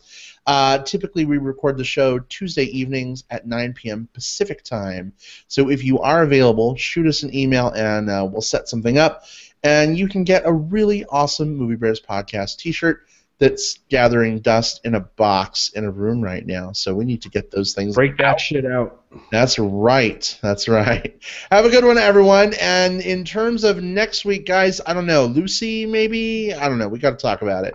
Typically, we record the show Tuesday evenings at 9 p.m. Pacific time. So if you are available, shoot us an email and we'll set something up. And you can get a really awesome Movie Bears Podcast t-shirt that's gathering dust in a box in a room right now. So we need to get those things Break that shit out. That's right. That's right. Have a good one, everyone. And in terms of next week, guys, I don't know. Lucy, maybe? I don't know. We got to talk about it.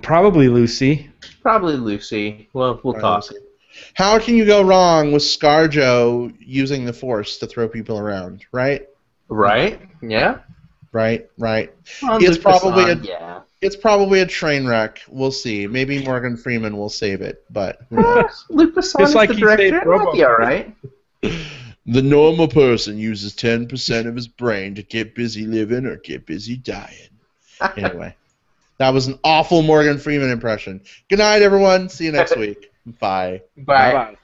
Probably Lucy. Probably Lucy. Well, we'll talk. Lucy. How can you go wrong with ScarJo using the Force to throw people around, right? Right? Yeah. Right. Well, It's probably yeah. It's probably a train wreck. We'll see. Maybe Morgan Freeman will save it, but who knows? Luc Besson is like the he director. saved It might be all right. The normal person uses 10% of his brain to get busy living or get busy dying. Anyway, that was an awful Morgan Freeman impression. Good night, everyone. See you next week. Bye. Bye. Bye-bye.